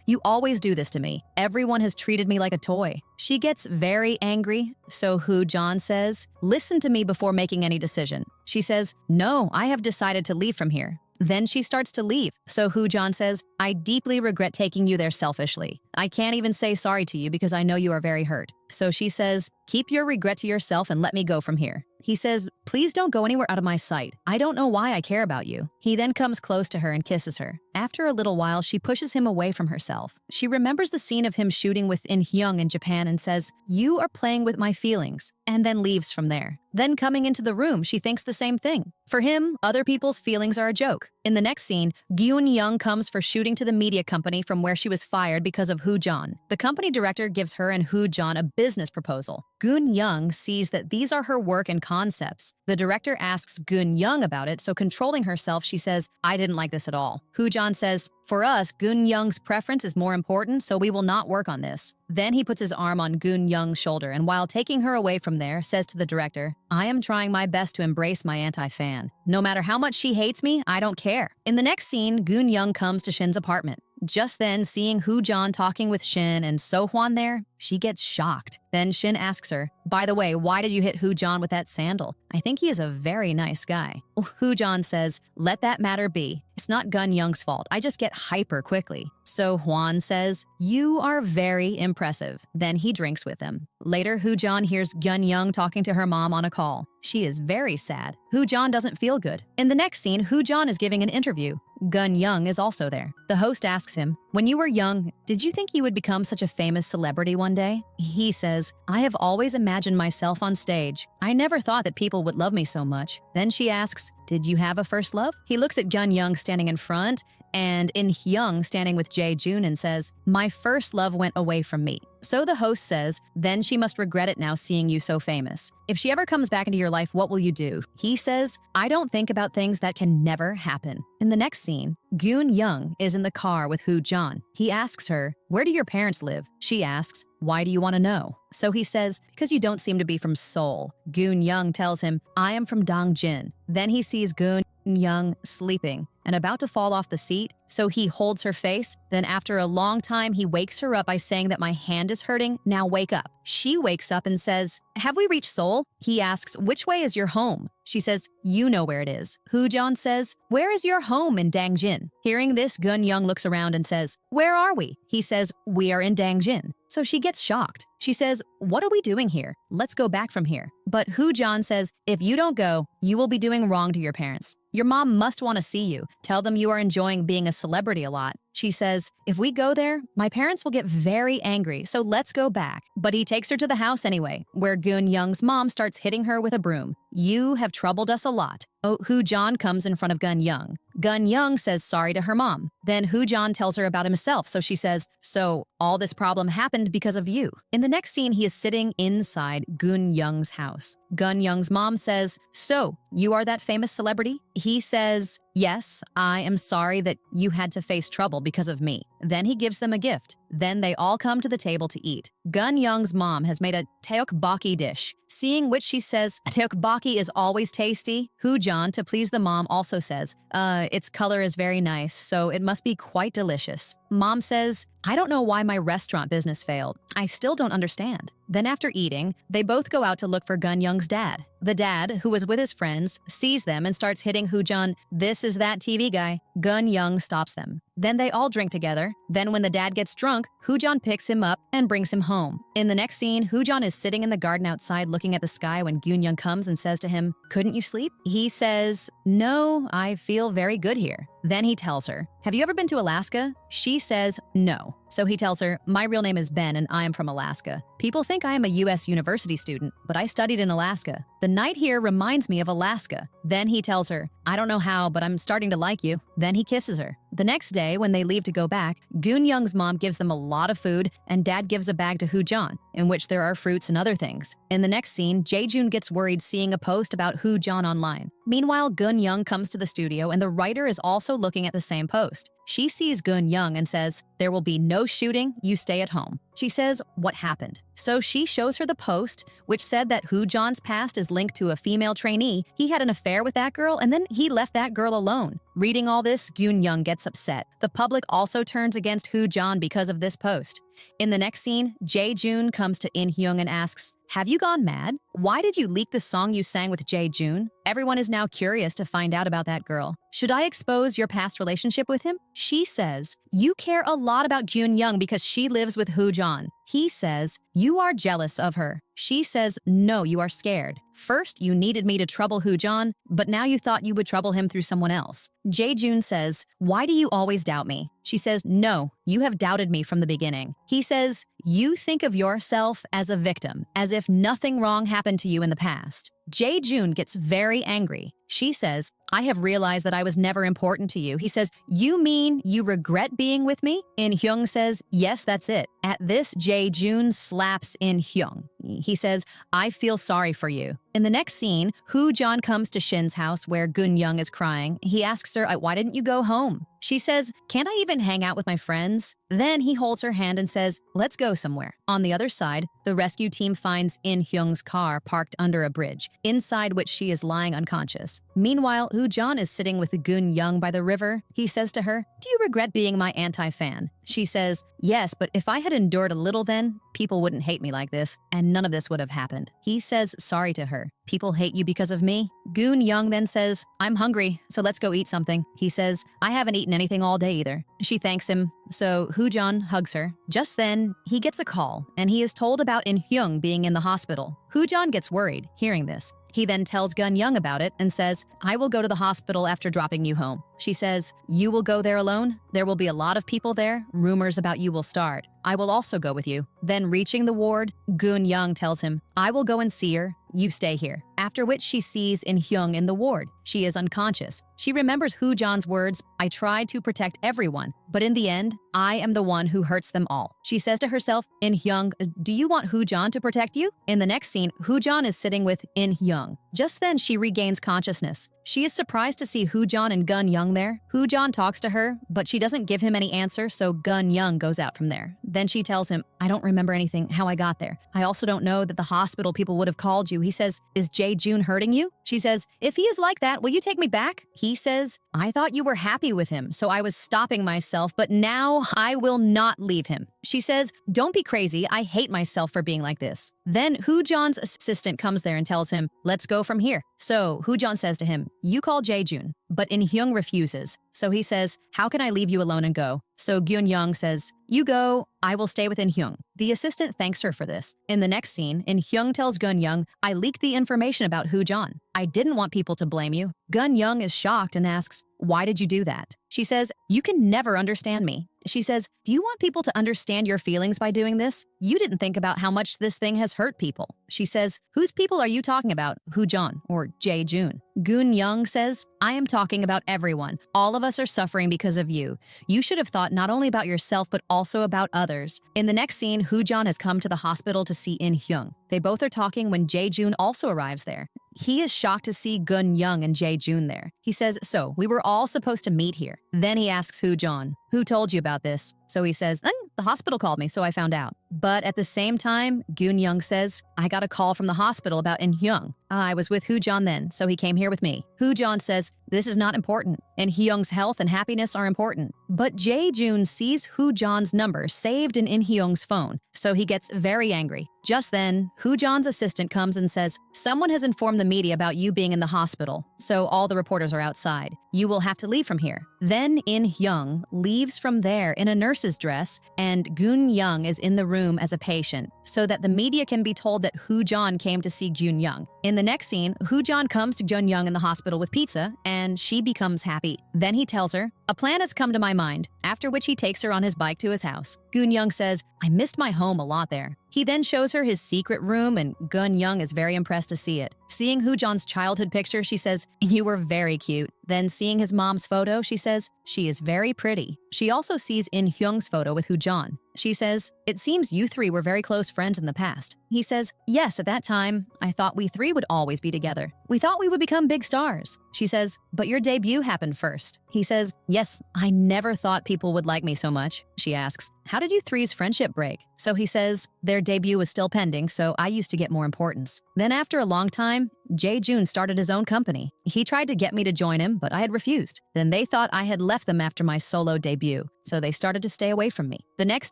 You always do this to me. Everyone has treated me like a toy." She gets very angry, so Hoo-Jon says, "Listen to me before making any decision." She says, "No, I have decided to leave from here." Then she starts to leave, so Hoo-Jon says, "I deeply regret taking you there selfishly. I can't even say sorry to you because I know you are very hurt." So she says, "Keep your regret to yourself and let me go from here." He says, "Please don't go anywhere out of my sight. I don't know why I care about you." He then comes close to her and kisses her. After a little while, she pushes him away from herself. She remembers the scene of him shooting with In-hyung in Japan and says, "You are playing with my feelings," and then leaves from there. Then coming into the room, she thinks the same thing. For him, other people's feelings are a joke. In the next scene, Gyun-young comes for shooting to the media company from where she was fired because of Hoo-Jon. The company director gives her and Hoo-Jon a business proposal. Gyun-young sees that these are her work and concepts. The director asks Gyun-young about it, so controlling herself, she says, "I didn't like this at all." Hoo-Jon says, "For us, Gyun-young's preference is more important, so we will not work on this." Then he puts his arm on Gyun-young's shoulder and while taking her away from there, says to the director, "I am trying my best to embrace my anti-fan. No matter how much she hates me, I don't care." In the next scene, Gyun-young comes to Shin's apartment. Just then, seeing Hoo-Jon talking with Shin and So-hwan there, she gets shocked. Then Shin asks her, "By the way, why did you hit Hoo-Jon with that sandal? I think he is a very nice guy." Hoo-Jon says, "Let that matter be. It's not Gun-young's fault. I just get hyper quickly." So Hwan says, "You are very impressive." Then he drinks with them. Later, Hoo-Jon hears Gun-young talking to her mom on a call. She is very sad. Hoo-Jon doesn't feel good. In the next scene, Hoo-Jon is giving an interview. Gun-young is also there. The host asks him, "When you were young, did you think you would become such a famous celebrity one day?" He says, "I have always imagined myself on stage. I never thought that people would love me so much." Then she asks, "Did you have a first love?" He looks at Gun-young standing in front and In-hyung standing with Jae-jun and says, "My first love went away from me." So the host says, "Then she must regret it now seeing you so famous. If she ever comes back into your life, what will you do?" He says, "I don't think about things that can never happen." In the next scene, Gyun-young is in the car with Hoo-Jon. He asks her, "Where do your parents live?" She asks, "Why do you want to know?" So he says, "Because you don't seem to be from Seoul." Gyun-young tells him, "I am from Dongjin." Then he sees Gyun-young sleeping and about to fall off the seat, so he holds her face. Then after a long time, he wakes her up by saying that my hand is hurting, now wake up. She wakes up and says, "Have we reached Seoul?" He asks, "Which way is your home?" She says, "You know where it is." Hoo-Jon says, "Where is your home in Dongjin?" Hearing this, Gun-young looks around and says, "Where are we?" He says, "We are in Dongjin." So she gets shocked. She says, "What are we doing here? Let's go back from here." But Hoo-Jon says, "If you don't go, you will be doing wrong to your parents. Your mom must want to see you. Tell them you are enjoying being a celebrity a lot." She says, "If we go there, my parents will get very angry, so let's go back." But he takes her to the house anyway, where Gun-young's mom starts hitting her with a broom. "You have troubled us a lot." Hoo-Jon comes in front of Gun-young. Gun-young says sorry to her mom. Then Hoo-Jon tells her about himself, so she says, "So all this problem happened because of you." In the next scene, he is sitting inside Gun-young's house. Gun-young's mom says, "So, you are that famous celebrity?" He says, "Yes, I am sorry that you had to face trouble because of me." Then he gives them a gift. Then they all come to the table to eat. Gun-young's mom has made a tteokbokki dish, seeing which she says, tteokbokki is always tasty. Hoo-jeon, to please the mom, also says, its color is very nice, so it must be quite delicious. Mom says, I don't know why my restaurant business failed. I still don't understand. Then after eating, they both go out to look for Gun-young's dad. The dad, who was with his friends, sees them and starts hitting Hoo-jeon, this is that TV guy. Gun-young stops them. Then they all drink together. Then when the dad gets drunk, Hoo-jeon picks him up and brings him home. In the next scene, Hoo-jeon is sitting in the garden outside looking at the sky when Gun-young comes and says to him, couldn't you sleep? He says, no, I feel very good here. Then he tells her, have you ever been to Alaska? She says, no. So he tells her, my real name is Ben and I am from Alaska. People think I am a US university student, but I studied in Alaska. The night here reminds me of Alaska. Then he tells her, I don't know how, but I'm starting to like you. Then he kisses her. The next day, when they leave to go back, Gun-young's mom gives them a lot of food and dad gives a bag to Hoo-jeon, in which there are fruits and other things. In the next scene, Jae-joon gets worried seeing a post about Hoo-jeon online. Meanwhile, Gun-young comes to the studio and the writer is also looking at the same post. She sees Gun-young and says, there will be no shooting, you stay at home. She says, what happened? So she shows her the post, which said that Hoo-jeon's past is linked to a female trainee. He had an affair with that girl and then he left that girl alone. Reading all this, Gun-young gets upset. The public also turns against Hoo-jeon because of this post. In the next scene, Jae-joon comes to In-hyung and asks, have you gone mad? Why did you leak the song you sang with Jae-joon? Everyone is now curious to find out about that girl. Should I expose your past relationship with him? She says, you care a lot about Gun-young because she lives with Hoo-jeon. He says, you are jealous of her. She says, no, you are scared. First, you needed me to trouble Hoo-jeon, but now you thought you would trouble him through someone else. Jae-joon says, why do you always doubt me? She says, no, you have doubted me from the beginning. He says, you think of yourself as a victim, as if nothing wrong happened to you in the past. Jae-joon gets very angry. She says, I have realized that I was never important to you. He says, you mean you regret being with me? In-hyung says, yes, that's it. At this, Jae-joon slaps In-hyung. He says, I feel sorry for you. In the next scene, Hoo-jeon comes to Shin's house where Gun-young is crying. He asks her, why didn't you go home? She says, can't I even hang out with my friends? Then he holds her hand and says, let's go somewhere. On the other side, the rescue team finds In-hyung's car parked under a bridge, inside which she is lying unconscious. Meanwhile, Hoo-jeon is sitting with Gun-young by the river. He says to her, do you regret being my anti-fan? She says, yes, but if I had endured a little then, people wouldn't hate me like this, and none of this would have happened. He says sorry to her. People hate you because of me? Gun-young then says, I'm hungry, so let's go eat something. He says, I haven't eaten anything all day either. She thanks him, so Hoo-jeon hugs her. Just then, he gets a call, and he is told about In-hyung being in the hospital. Hoo-jeon gets worried, hearing this. He then tells Gun-young about it and says, I will go to the hospital after dropping you home. She says, you will go there alone? There will be a lot of people there. Rumors about you will start. I will also go with you. Then reaching the ward, Gun-young tells him, I will go and see her. You stay here. After which she sees In-hyung in the ward. She is unconscious. She remembers Hoo-jeon's words, I tried to protect everyone, but in the end, I am the one who hurts them all. She says to herself, In-hyung, do you want Hoo-jeon to protect you? In the next scene, Hoo-jeon is sitting with In-hyung. Just then, she regains consciousness. She is surprised to see Hoo-jeon and Gun-young there. Hoo-jeon talks to her, but she doesn't give him any answer, so Gun-young goes out from there. Then she tells him, I don't remember anything, how I got there. I also don't know that the hospital people would have called you. He says, is Jae-joon hurting you? She says, if he is like that, will you take me back? He says, I thought you were happy with him, so I was stopping myself, but now I will not leave him. She says, don't be crazy, I hate myself for being like this. Then Hoo-jeon's assistant comes there and tells him, let's go from here. So Hoo-jeon says to him, you call Jae-joon. But In-hyung refuses. So he says, how can I leave you alone and go? So Gun-young says, you go, I will stay with In-hyung. The assistant thanks her for this. In the next scene, In-hyung tells Gun-young, I leaked the information about Hoo-jeon. I didn't want people to blame you. Gun-young is shocked and asks, why did you do that? She says, you can never understand me. She says, do you want people to understand your feelings by doing this? You didn't think about how much this thing has hurt people. She says, whose people are you talking about? Hoo-jeon or Jae-joon? Gun-young says, I am talking about everyone. All of us are suffering because of you. You should have thought not only about yourself but also about others. In the next scene, Hoo-jeon has come to the hospital to see In-hyung. They both are talking when Jae-joon also arrives there. He is shocked to see Gun-young and Jae-joon there. He says, so, we were all supposed to meet here. Then he asks Hoo-jeon, who told you about this? So he says, the hospital called me, so I found out. But at the same time, Goon-young says, I got a call from the hospital about In-hyung. I was with Hoo-jeon then, so he came here with me. Hoo-jeon says, this is not important. In-hyung's health and happiness are important. But Jae-joon sees Hoo-jeon's number saved in In-hyung's phone, so he gets very angry. Just then, Hoo-jeon's assistant comes and says, someone has informed the media about you being in the hospital, so all the reporters are outside. You will have to leave from here. Then In-hyung leaves from there in a nurse's dress, and Goon-young is in the room as a patient, so that the media can be told that Hoo-jeon came to see Goon-young. In the next scene, Hoo-jeon comes to Goon-young in the hospital with pizza, and she becomes happy. Then he tells her, a plan has come to my mind, after which he takes her on his bike to his house. Goon-young says, I missed my home a lot there. He then shows her his secret room, and Goon-young is very impressed to see it. Seeing Hoo-jeon's childhood picture, she says, you were very cute. Then seeing his mom's photo, she says, she is very pretty. She also sees In-hyung's photo with Hoo-jeon. She says, it seems you three were very close friends in the past. He says, yes, at that time, I thought we three would always be together. We thought we would become big stars. She says, but your debut happened first. He says, yes, I never thought people would like me so much. She asks, how did you three's friendship break? So he says, their debut was still pending, so I used to get more importance. Then after a long time, Jae-joon started his own company. He tried to get me to join him, but I had refused. Then they thought I had left them after my solo debut, so they started to stay away from me. The next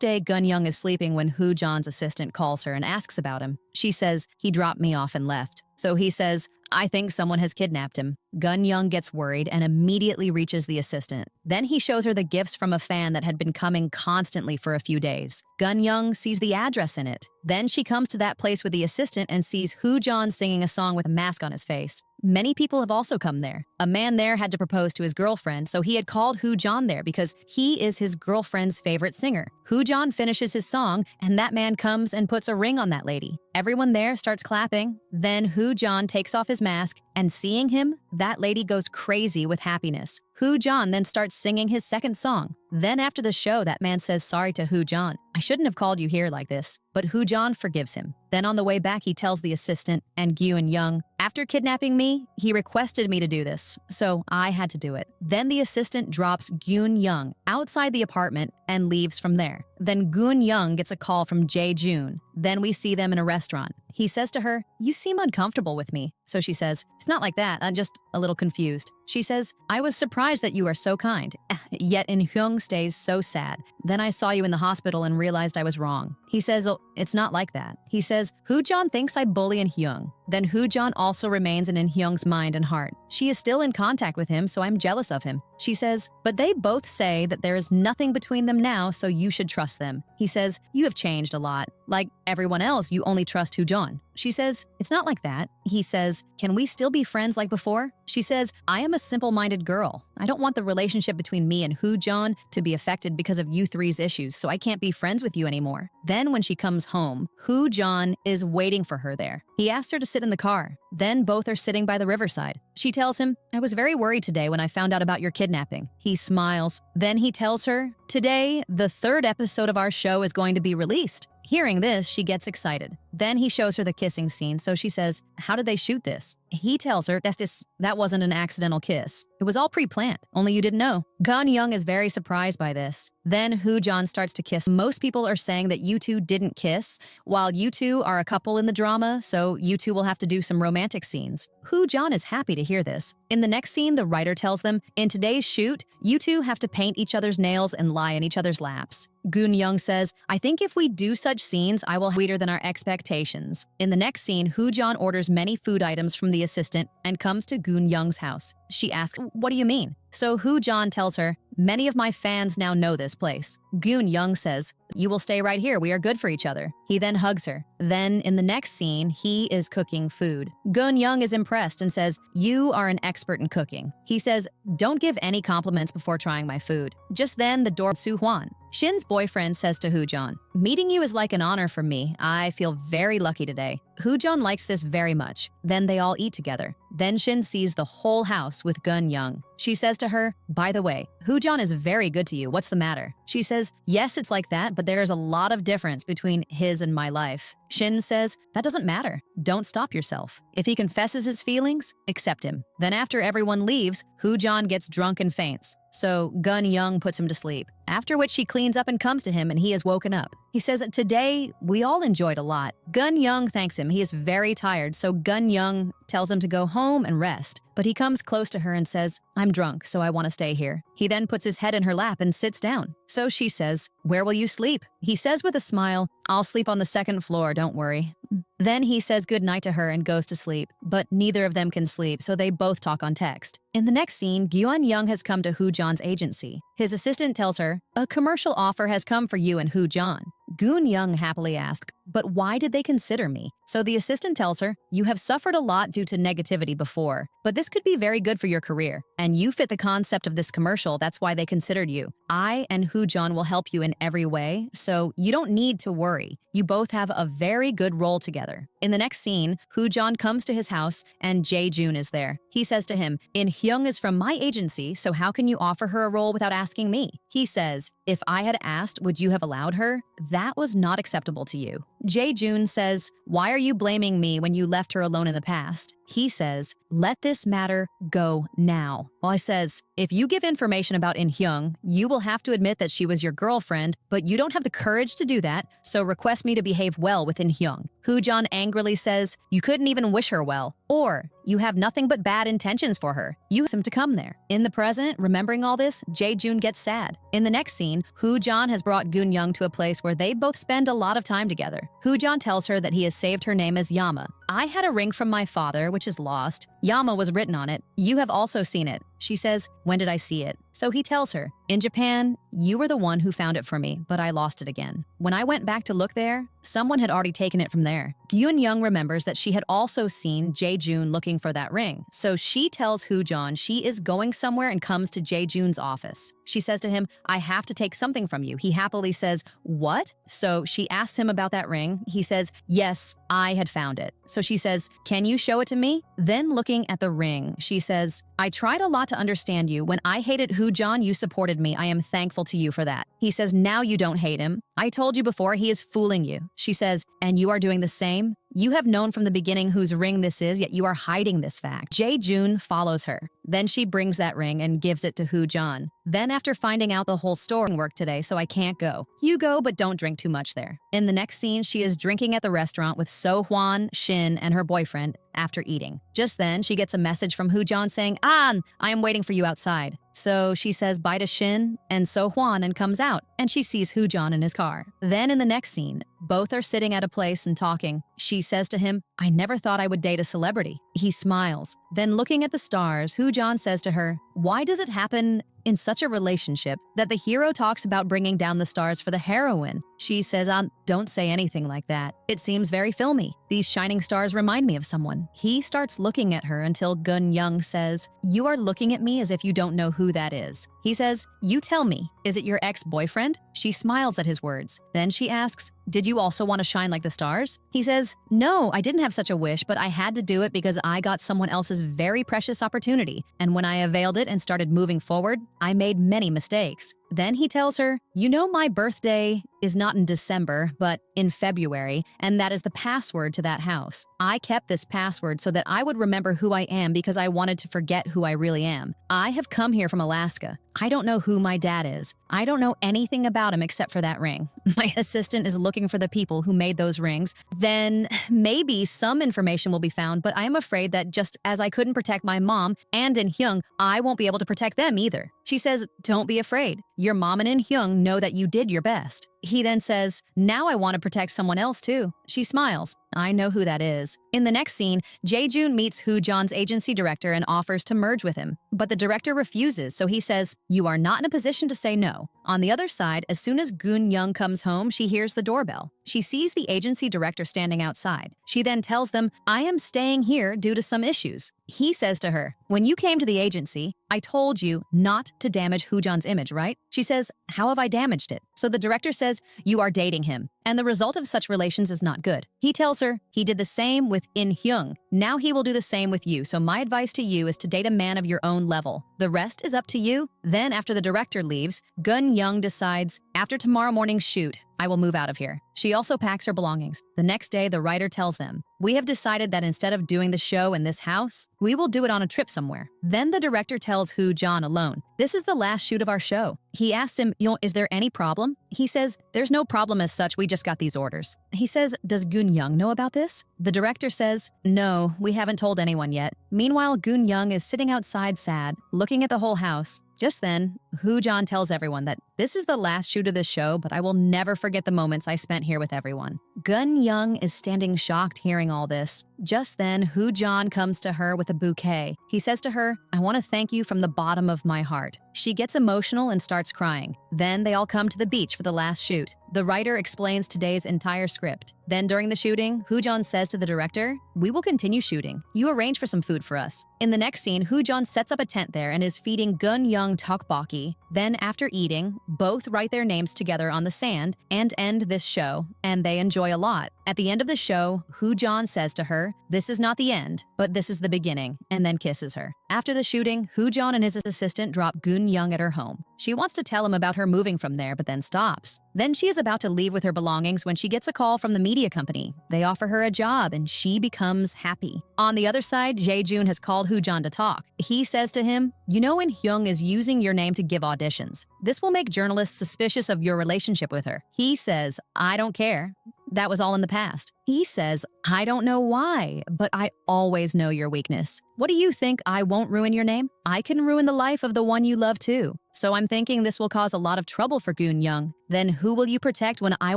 day, Goon-young is sleeping when Hoo-jeon's assistant calls her and asks about him. She says, he dropped me off and left. So he says, I think someone has kidnapped him. Goon-young gets worried and immediately reaches the assistant. Then he shows her the gifts from a fan that had been coming constantly for a few days. Goon-young sees the address in it. Then she comes to that place with the assistant and sees Hoo-jeon singing a song with a mask on his face. Many people have also come there. A man there had to propose to his girlfriend, so he had called Hoo-jeon there because he is his girlfriend's favorite singer. Hoo-jeon finishes his song, and that man comes and puts a ring on that lady. Everyone there starts clapping. Then Hoo-jeon takes off his mask, and seeing him, that lady goes crazy with happiness. Hoo-jeon then starts singing his second song. Then after the show, that man says sorry to Hoo-jeon. I shouldn't have called you here like this, but Hoo-jeon forgives him. Then on the way back, he tells the assistant and Goon-young, after kidnapping me, he requested me to do this, so I had to do it. Then the assistant drops Goon-young outside the apartment and leaves from there. Then Goon-young gets a call from Jae-joon. Then we see them in a restaurant. He says to her, you seem uncomfortable with me. So she says, it's not like that, I'm just a little confused. She says, I was surprised that you are so kind. Yet In-hyung stays so sad. Then I saw you in the hospital and realized I was wrong. He says, oh, it's not like that. He says, Hoo-jeon thinks I bully In-hyung. Then Hoo-jeon also remains in In-hyung's mind and heart. She is still in contact with him, so I'm jealous of him. She says, but they both say that there is nothing between them now, so you should trust them. He says, you have changed a lot. Like everyone else, you only trust Hoo-jeon. She says, it's not like that. He says, can we still be friends like before? She says, I am a simple-minded girl. I don't want the relationship between me and Hoo-jeon to be affected because of you three's issues, so I can't be friends with you anymore. Then when she comes home, Hoo-jeon is waiting for her there. He asks her to sit in the car. Then both are sitting by the riverside. She tells him, I was very worried today when I found out about your kidnapping. He smiles. Then he tells her, today, the third episode of our show is going to be released. Hearing this, she gets excited. Then he shows her the kissing scene, so she says, how did they shoot this? He tells her, that wasn't an accidental kiss. It was all pre-planned, only you didn't know. Goon-young is very surprised by this. Then Hoo-jeon starts to kiss. Most people are saying that you two didn't kiss, while you two are a couple in the drama, so you two will have to do some romantic scenes. Hoo-jeon is happy to hear this. In the next scene, the writer tells them, in today's shoot, you two have to paint each other's nails and lie in each other's laps. Goon-young says, I think if we do such scenes, I will sweeter than our expectations. In the next scene, Hoo-jeon orders many food items from the assistant and comes to Goon-young's house. She asks, what do you mean? So Hoo-jeon tells her, many of my fans now know this place. Goon-young says, you will stay right here, we are good for each other. He then hugs her. Then in the next scene, he is cooking food. Goon-young is impressed and says, you are an expert in cooking. He says, don't give any compliments before trying my food. Just then, the door Soo-hwan, Shin's boyfriend, says to Hoo-jeon, meeting you is like an honor for me. I feel very lucky today. Hoo-jeon likes this very much. Then they all eat together. Then Shin sees the whole house with Goon-young. She says to her, by the way, Hoo-jeon is very good to you. What's the matter? She says, yes, it's like that, but there is a lot of difference between his and my life. Shin says, that doesn't matter. Don't stop yourself. If he confesses his feelings, accept him. Then after everyone leaves, Hoo-jeon gets drunk and faints. so Gun Young puts him to sleep, after which she cleans up and comes to him and he is woken up. He says that today, we all enjoyed a lot. Gun Young thanks him. He is very tired, so Gun Young tells him to go home and rest. But he comes close to her and says, I'm drunk, so I want to stay here. He then puts his head in her lap and sits down. So she says, where will you sleep? He says with a smile, I'll sleep on the second floor, don't worry. Then he says goodnight to her and goes to sleep, but neither of them can sleep, so they both talk on text. In the next scene, Gyun Young has come to Hoo Jan's agency. His assistant tells her, a commercial offer has come for you and Hoo Jan. Gyun Young happily asks, but why did they consider me? So the assistant tells her, you have suffered a lot due to negativity before, but this could be very good for your career, and you fit the concept of this commercial, that's why they considered you. I and Hoo Jan will help you in every way, so you don't need to worry. You both have a very good role together. In the next scene, Hoo Jan comes to his house and Jae-joon is there. He says to him, In Hyung is from my agency, so how can you offer her a role without asking me? He says, if I had asked, would you have allowed her? That was not acceptable to you. Jae-joon says, why are you blaming me when you left her alone in the past? He says, let this matter go now. Well, I says, if you give information about In Hyung, you will have to admit that she was your girlfriend, but you don't have the courage to do that, so request me to behave well with In Hyung. Hoo Jan angrily says, you couldn't even wish her well, or you have nothing but bad intentions for her. You asked him to come there. In the present, remembering all this, Jae-joon gets sad. In the next scene, Hoo Jan has brought Gun Young to a place where they both spend a lot of time together. Hoo Jan tells her that he has saved her name as Yama. I had a ring from my father, which is lost. Yama was written on it. You have also seen it. She says, when did I see it? So he tells her, in Japan, you were the one who found it for me, but I lost it again. When I went back to look there, someone had already taken it from there. Gyun Young remembers that she had also seen Jae-joon looking for that ring. So she tells Hoo Jan she is going somewhere and comes to Jae-joon's office. She says to him, I have to take something from you. He happily says, what? So she asks him about that ring. He says, yes, I had found it. So she says, can you show it to me? Then looking at the ring, she says, I tried a lot to understand you. When I hated Hoo Jan, you supported me. I am thankful to you for that. He says, now you don't hate him. I told you before, he is fooling you. She says, and you are doing the same? You have known from the beginning whose ring this is, yet you are hiding this fact. Jae-joon follows her. Then she brings that ring and gives it to Hoo Jan. Then after finding out the whole story work today, so I can't go. You go, but don't drink too much there. In the next scene, she is drinking at the restaurant with So Hwan, Shin, and her boyfriend after eating. Just then, she gets a message from Hoo Jan saying, I am waiting for you outside. So she says bye to Shin and So Hwan and comes out, and she sees Hoo Jan in his car. Then in the next scene, both are sitting at a place and talking. She says to him, I never thought I would date a celebrity. He smiles. Then looking at the stars, Hoo Jan says to her, why does it happen in such a relationship that the hero talks about bringing down the stars for the heroine? She says, don't say anything like that. It seems very filmy. These shining stars remind me of someone. He starts looking at her until Gun Young says, you are looking at me as if you don't know who that is. He says, you tell me, is it your ex-boyfriend? She smiles at his words. Then she asks, did you also want to shine like the stars? He says, no, I didn't have such a wish, but I had to do it because I got someone else's very precious opportunity. And when I availed it and started moving forward, I made many mistakes. Then he tells her, you know my birthday is not in December, but in February, and that is the password to that house. I kept this password so that I would remember who I am because I wanted to forget who I really am. I have come here from Alaska. I don't know who my dad is. I don't know anything about him except for that ring. My assistant is looking for the people who made those rings. Then maybe some information will be found, but I am afraid that just as I couldn't protect my mom and In Hyung, I won't be able to protect them either. She says, don't be afraid. Your mom and In Hyung know that you did your best. He then says, now I want to protect someone else too. She smiles. I know who that is. In the next scene, Jae-joon meets Hoo Jan's agency director and offers to merge with him. But the director refuses, so he says, you are not in a position to say no. On the other side, as soon as Gun Young comes home, she hears the doorbell. She sees the agency director standing outside. She then tells them, I am staying here due to some issues. He says to her, when you came to the agency, I told you not to damage Hoo Jan's image, right? She says, how have I damaged it? So the director says, you are dating him, and the result of such relations is not good. He tells her, he did the same with In Hyung. Now he will do the same with you, so my advice to you is to date a man of your own level. The rest is up to you. Then after the director leaves, Gun Young decides, after tomorrow morning's shoot, I will move out of here. She also packs her belongings. The next day, the writer tells them, we have decided that instead of doing the show in this house, we will do it on a trip somewhere. Then the director tells Hoo-Jon alone, this is the last shoot of our show. He asks him, is there any problem? He says, there's no problem as such, we just got these orders. He says, does Gun-young know about this? The director says, no, we haven't told anyone yet. Meanwhile, Gun-young is sitting outside sad, looking at the whole house. Just then, Hoo-Jon tells everyone that this is the last shoot of the show, but I will never forget the moments I spent here with everyone. Gun-young is standing shocked hearing all this. Just then, Hoo-Jon comes to her with a bouquet. He says to her, I want to thank you from the bottom of my heart. She gets emotional and starts crying. Then they all come to the beach for the last shoot. The writer explains today's entire script. Then during the shooting, Hoo-Jon says to the director, we will continue shooting. You arrange for some food for us. In the next scene, Hoo-Jon sets up a tent there and is feeding Gun-young tteokbokki. Then after eating, both write their names together on the sand and end this show, and they enjoy a lot. At the end of the show, Hoo-Jon says to her, this is not the end, but this is the beginning, and then kisses her. After the shooting, Hoo-Jon and his assistant drop Gun-young at her home. She wants to tell him about her moving from there, but then stops. Then she is about to leave with her belongings when she gets a call from the media company. They offer her a job, and she becomes happy. On the other side, Jae-joon has called Hoo-Jon to talk. He says to him, when Hyung is using your name to give auditions. This will make journalists suspicious of your relationship with her. He says, I don't care. That was all in the past. He says, I don't know why, but I always know your weakness. What do you think? I won't ruin your name? I can ruin the life of the one you love too. So I'm thinking this will cause a lot of trouble for Gun-young. Then who will you protect when I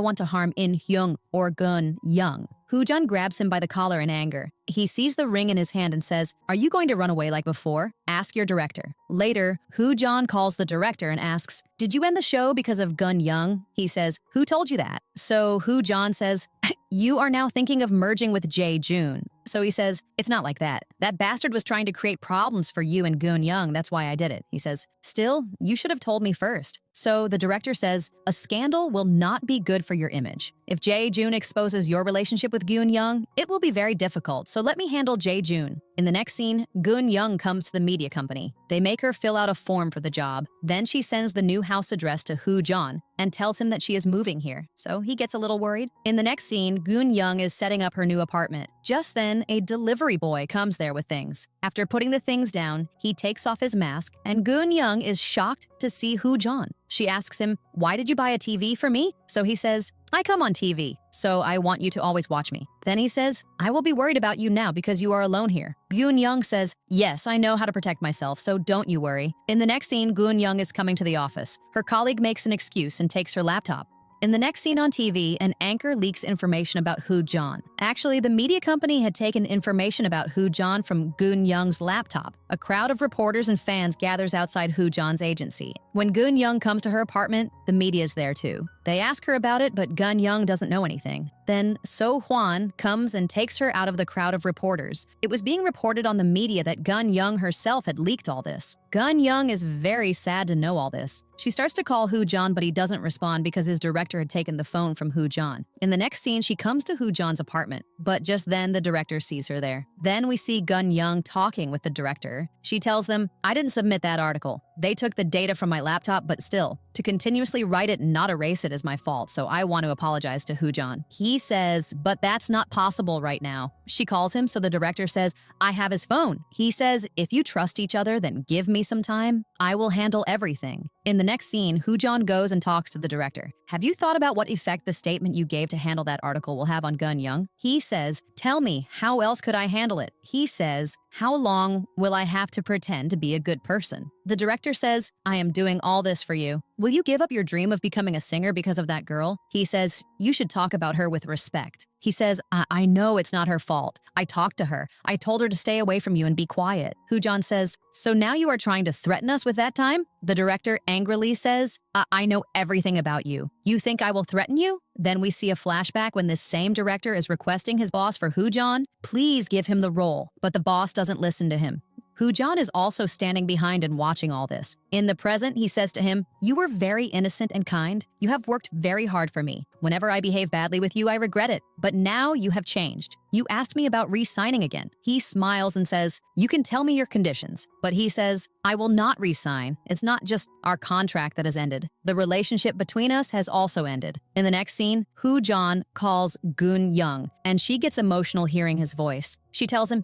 want to harm In-hyung or Gun-young? Hoo-Jon grabs him by the collar in anger. He sees the ring in his hand and says, are you going to run away like before? Ask your director. Later, Hoo-Jon calls the director and asks, did you end the show because of Gun-young? He says, who told you that? So Hoo-Jon says, you are now thinking of merging with Jae-joon. So he says, it's not like that. That bastard was trying to create problems for you and Gun-young, that's why I did it. He says, still, you should have told me first. So the director says, a scandal will not be good for your image. If Jae-joon exposes your relationship with Gun-young, it will be very difficult, so let me handle Jae-joon. In the next scene, Gun-young comes to the media company. They make her fill out a form for the job. Then she sends the new house address to Hoo-Jon and tells him that she is moving here, so he gets a little worried. In the next scene, Gun-young is setting up her new apartment. Just then, a delivery boy comes there with things. After putting the things down, he takes off his mask, and Gun-young is shocked to see Hoo-Jon. She asks him, why did you buy a TV for me? So he says, I come on TV, so I want you to always watch me. Then he says, I will be worried about you now because you are alone here. Gun-young says, yes, I know how to protect myself, so don't you worry. In the next scene, Gun-young is coming to the office. Her colleague makes an excuse and takes her laptop. In the next scene on TV, an anchor leaks information about Hoo-Jon. Actually, the media company had taken information about Hoo-Jon from Gun-young's laptop. A crowd of reporters and fans gathers outside Hoo-Jon's agency. When Gun-young comes to her apartment, the media's there too. They ask her about it, but Gun-young doesn't know anything. Then So-hwan comes and takes her out of the crowd of reporters. It was being reported on the media that Gun-young herself had leaked all this. Gun-young is very sad to know all this. She starts to call Hoo-Jon, but he doesn't respond because his director had taken the phone from Hoo-Jon. In the next scene, she comes to Hoo-Jon's apartment, but just then the director sees her there. Then we see Gun-young talking with the director. She tells them, I didn't submit that article. They took the data from my laptop, but still, to continuously write it and not erase it is my fault, so I want to apologize to Hoo-Jon. He says, but that's not possible right now. She calls him, so the director says, I have his phone. He says, if you trust each other, then give me some time. I will handle everything. In the next scene, Hoo-Jon goes and talks to the director. Have you thought about what effect the statement you gave to handle that article will have on Gun-young? He says, tell me, how else could I handle it? He says, how long will I have to pretend to be a good person? The director says, I am doing all this for you. Will you give up your dream of becoming a singer because of that girl? He says, you should talk about her with respect. He says, I know it's not her fault. I talked to her. I told her to stay away from you and be quiet. Hoo-Jon says, so now you are trying to threaten us with that time? The director angrily says, I know everything about you. You think I will threaten you? Then we see a flashback when this same director is requesting his boss for Hoo-Jon. Please give him the role, but the boss doesn't listen to him. Hoo-Jon is also standing behind and watching all this. In the present, he says to him, you were very innocent and kind. You have worked very hard for me. Whenever I behave badly with you, I regret it. But now you have changed. You asked me about re-signing again. He smiles and says, you can tell me your conditions. But he says, I will not re-sign. It's not just our contract that has ended. The relationship between us has also ended. In the next scene, Hoo-jeon calls Gun-young, and she gets emotional hearing his voice. She tells him,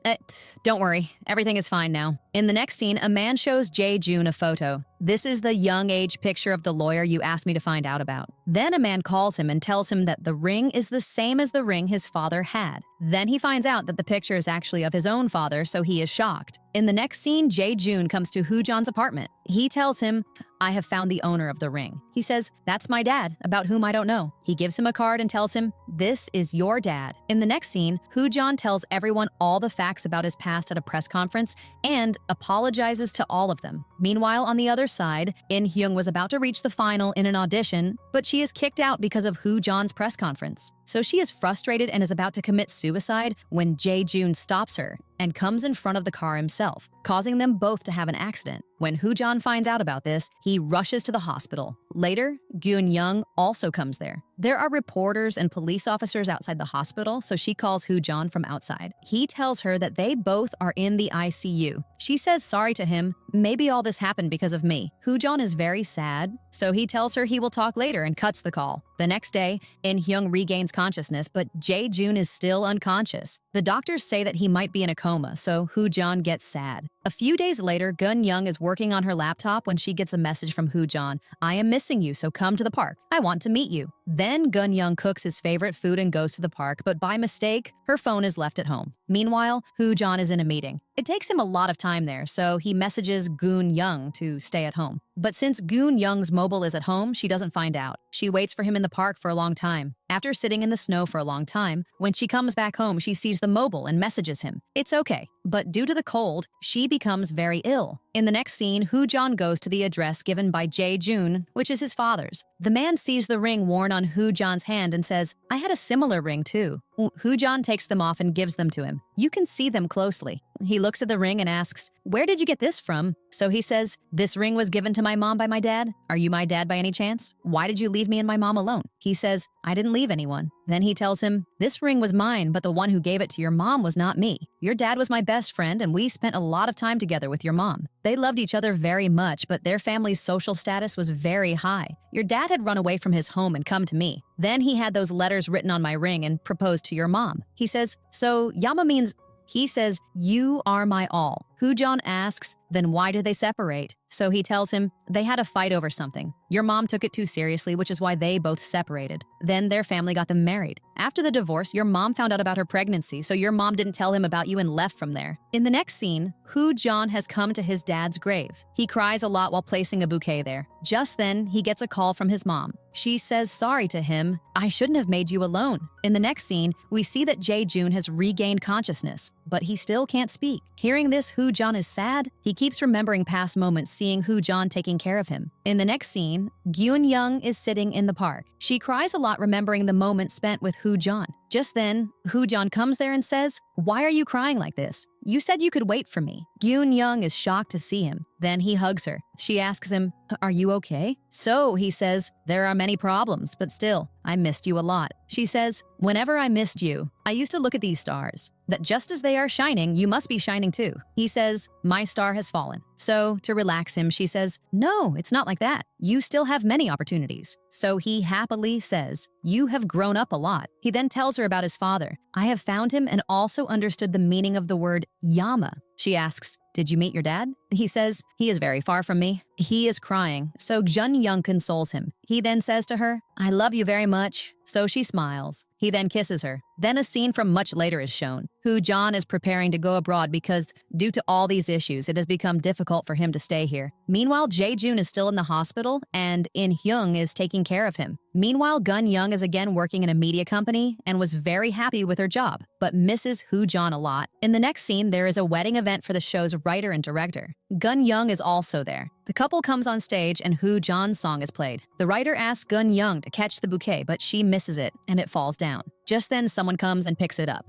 don't worry, everything is fine now. In the next scene, a man shows Jae-joon a photo. This is the young age picture of the lawyer you asked me to find out about. Then a man calls him and tells him that the ring is the same as the ring his father had. Then he finds out that the picture is actually of his own father, so he is shocked. In the next scene, Jae-joon comes to Hoo-jeon's apartment. He tells him, I have found the owner of the ring. He says, that's my dad, about whom I don't know. He gives him a card and tells him, this is your dad. In the next scene, Hoo-jeon tells everyone all the facts about his past at a press conference and apologizes to all of them. Meanwhile, on the other side, In-hyung was about to reach the final in an audition, but she is kicked out because of Hoo-jeon's press conference. So she is frustrated and is about to commit suicide when Jae-joon stops her and comes in front of the car himself, causing them both to have an accident. When Hoo-jeon finds out about this, he rushes to the hospital. Later, Gun-young also comes there. There are reporters and police officers outside the hospital, so she calls Hoo-jeon from outside. He tells her that they both are in the ICU. She says sorry to him, maybe all this happened because of me. Hoo-jeon is very sad, so he tells her he will talk later and cuts the call. The next day, In-hyung regains consciousness, but Jae-joon is still unconscious. The doctors say that he might be in a coma, so Hoo-jeon gets sad. A few days later, Gun-young is working on her laptop when she gets a message from Hoo-jeon. I am missing you, so come to the park. I want to meet you. Then Gun-young cooks his favorite food and goes to the park, but by mistake, her phone is left at home. Meanwhile, Hoo-jeon is in a meeting. It takes him a lot of time there, so he messages Gun-young to stay at home. But since Gun-young's mobile is at home, she doesn't find out. She waits for him in the park for a long time. After sitting in the snow for a long time, when she comes back home, she sees the mobile and messages him. It's okay, but due to the cold, she becomes very ill. In the next scene, Hoo-jeon goes to the address given by Jae-joon, which is his father's. The man sees the ring worn on Hoo-jeon's hand and says, I had a similar ring too. Hoo-jeon takes them off and gives them to him. You can see them closely. He looks at the ring and asks, where did you get this from? So he says, this ring was given to my mom by my dad. Are you my dad by any chance? Why did you leave me and my mom alone? He says, I didn't leave anyone. Then he tells him, this ring was mine, but the one who gave it to your mom was not me. Your dad was my best friend, and we spent a lot of time together with your mom. They loved each other very much, but their family's social status was very high. Your dad had run away from his home and come to me. Then he had those letters written on my ring and proposed to your mom. He says, so Yama means... He says, you are my all. Hoo-jeon asks, then why did they separate? So he tells him, they had a fight over something. Your mom took it too seriously, which is why they both separated. Then their family got them married. After the divorce, your mom found out about her pregnancy, so your mom didn't tell him about you and left from there. In the next scene, Hoo-jeon has come to his dad's grave. He cries a lot while placing a bouquet there. Just then, he gets a call from his mom. She says sorry to him. I shouldn't have made you alone. In the next scene, we see that Jae-joon has regained consciousness, but he still can't speak. Hearing this, Hoo-jeon is sad. He keeps remembering past moments seeing Hoo-jeon taking care of him. In the next scene, Gun-young is sitting in the park. She cries a lot remembering the moment spent with Hoo-jeon. Just then, Hoo-jeon comes there and says, why are you crying like this? You said you could wait for me. Gun-young is shocked to see him. Then he hugs her. She asks him, are you okay? So he says, there are many problems, but still, I missed you a lot. She says, whenever I missed you, I used to look at these stars, that just as they are shining, you must be shining too. He says, my star has fallen. So to relax him, she says, no, it's not like that. You still have many opportunities. So he happily says, you have grown up a lot. He then tells her about his father. I have found him and also understood the meaning of the word Yama. She asks, did you meet your dad? He says, he is very far from me. He is crying, so Gun-young consoles him. He then says to her, I love you very much. So she smiles. He then kisses her. Then a scene from much later is shown. Hoo-jeon is preparing to go abroad because, due to all these issues, it has become difficult for him to stay here. Meanwhile, Jae-joon is still in the hospital, and In-hyung is taking care of him. Meanwhile, Gun-young is again working in a media company and was very happy with her job, but misses Hoo-jeon a lot. In the next scene, there is a wedding event for the show's writer and director. Gun-young is also there. The couple comes on stage and Hoo-jeon's song is played. The writer asks Gun-young to catch the bouquet, but she misses it and it falls down. Just then, someone comes and picks it up.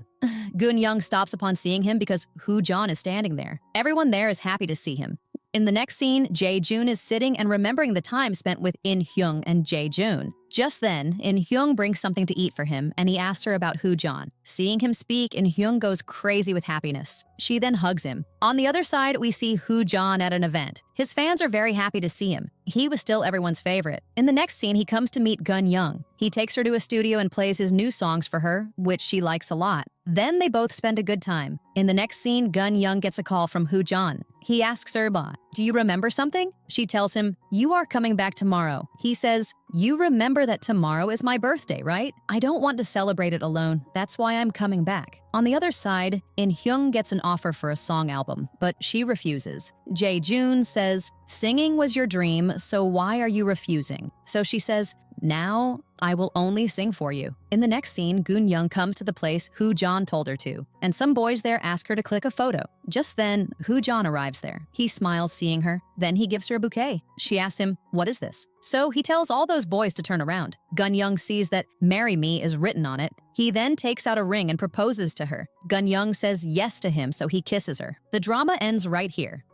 Gun-young stops upon seeing him because Hoo-jeon is standing there. Everyone there is happy to see him. In the next scene, Jae-joon is sitting and remembering the time spent with In-hyung and Jae-joon. Just then, In Hyung brings something to eat for him, and he asks her about Hoo-John. Seeing him speak, In Hyung goes crazy with happiness. She then hugs him. On the other side, we see Hoo-John at an event. His fans are very happy to see him. He was still everyone's favorite. In the next scene, he comes to meet Gun-young. He takes her to a studio and plays his new songs for her, which she likes a lot. Then they both spend a good time. In the next scene, Gun-young gets a call from Hoo-John. He asks her, "Do you remember something?" She tells him, "You are coming back tomorrow." He says, "You remember that tomorrow is my birthday, right? I don't want to celebrate it alone. That's why I'm coming back." On the other side, In Hyung gets an offer for a song album, but she refuses. Jae-joon says, "Singing was your dream, so why are you refusing?" So she says, "Now, I will only sing for you." In the next scene, Gun-young comes to the place Hoo-John told her to, and some boys there ask her to click a photo. Just then, Hoo-John arrives there. He smiles seeing her, then he gives her a bouquet. She asks him, "What is this?" So he tells all those boys to turn around. Gun-young sees that "Marry Me" is written on it. He then takes out a ring and proposes to her. Gun-young says yes to him, so he kisses her. The drama ends right here.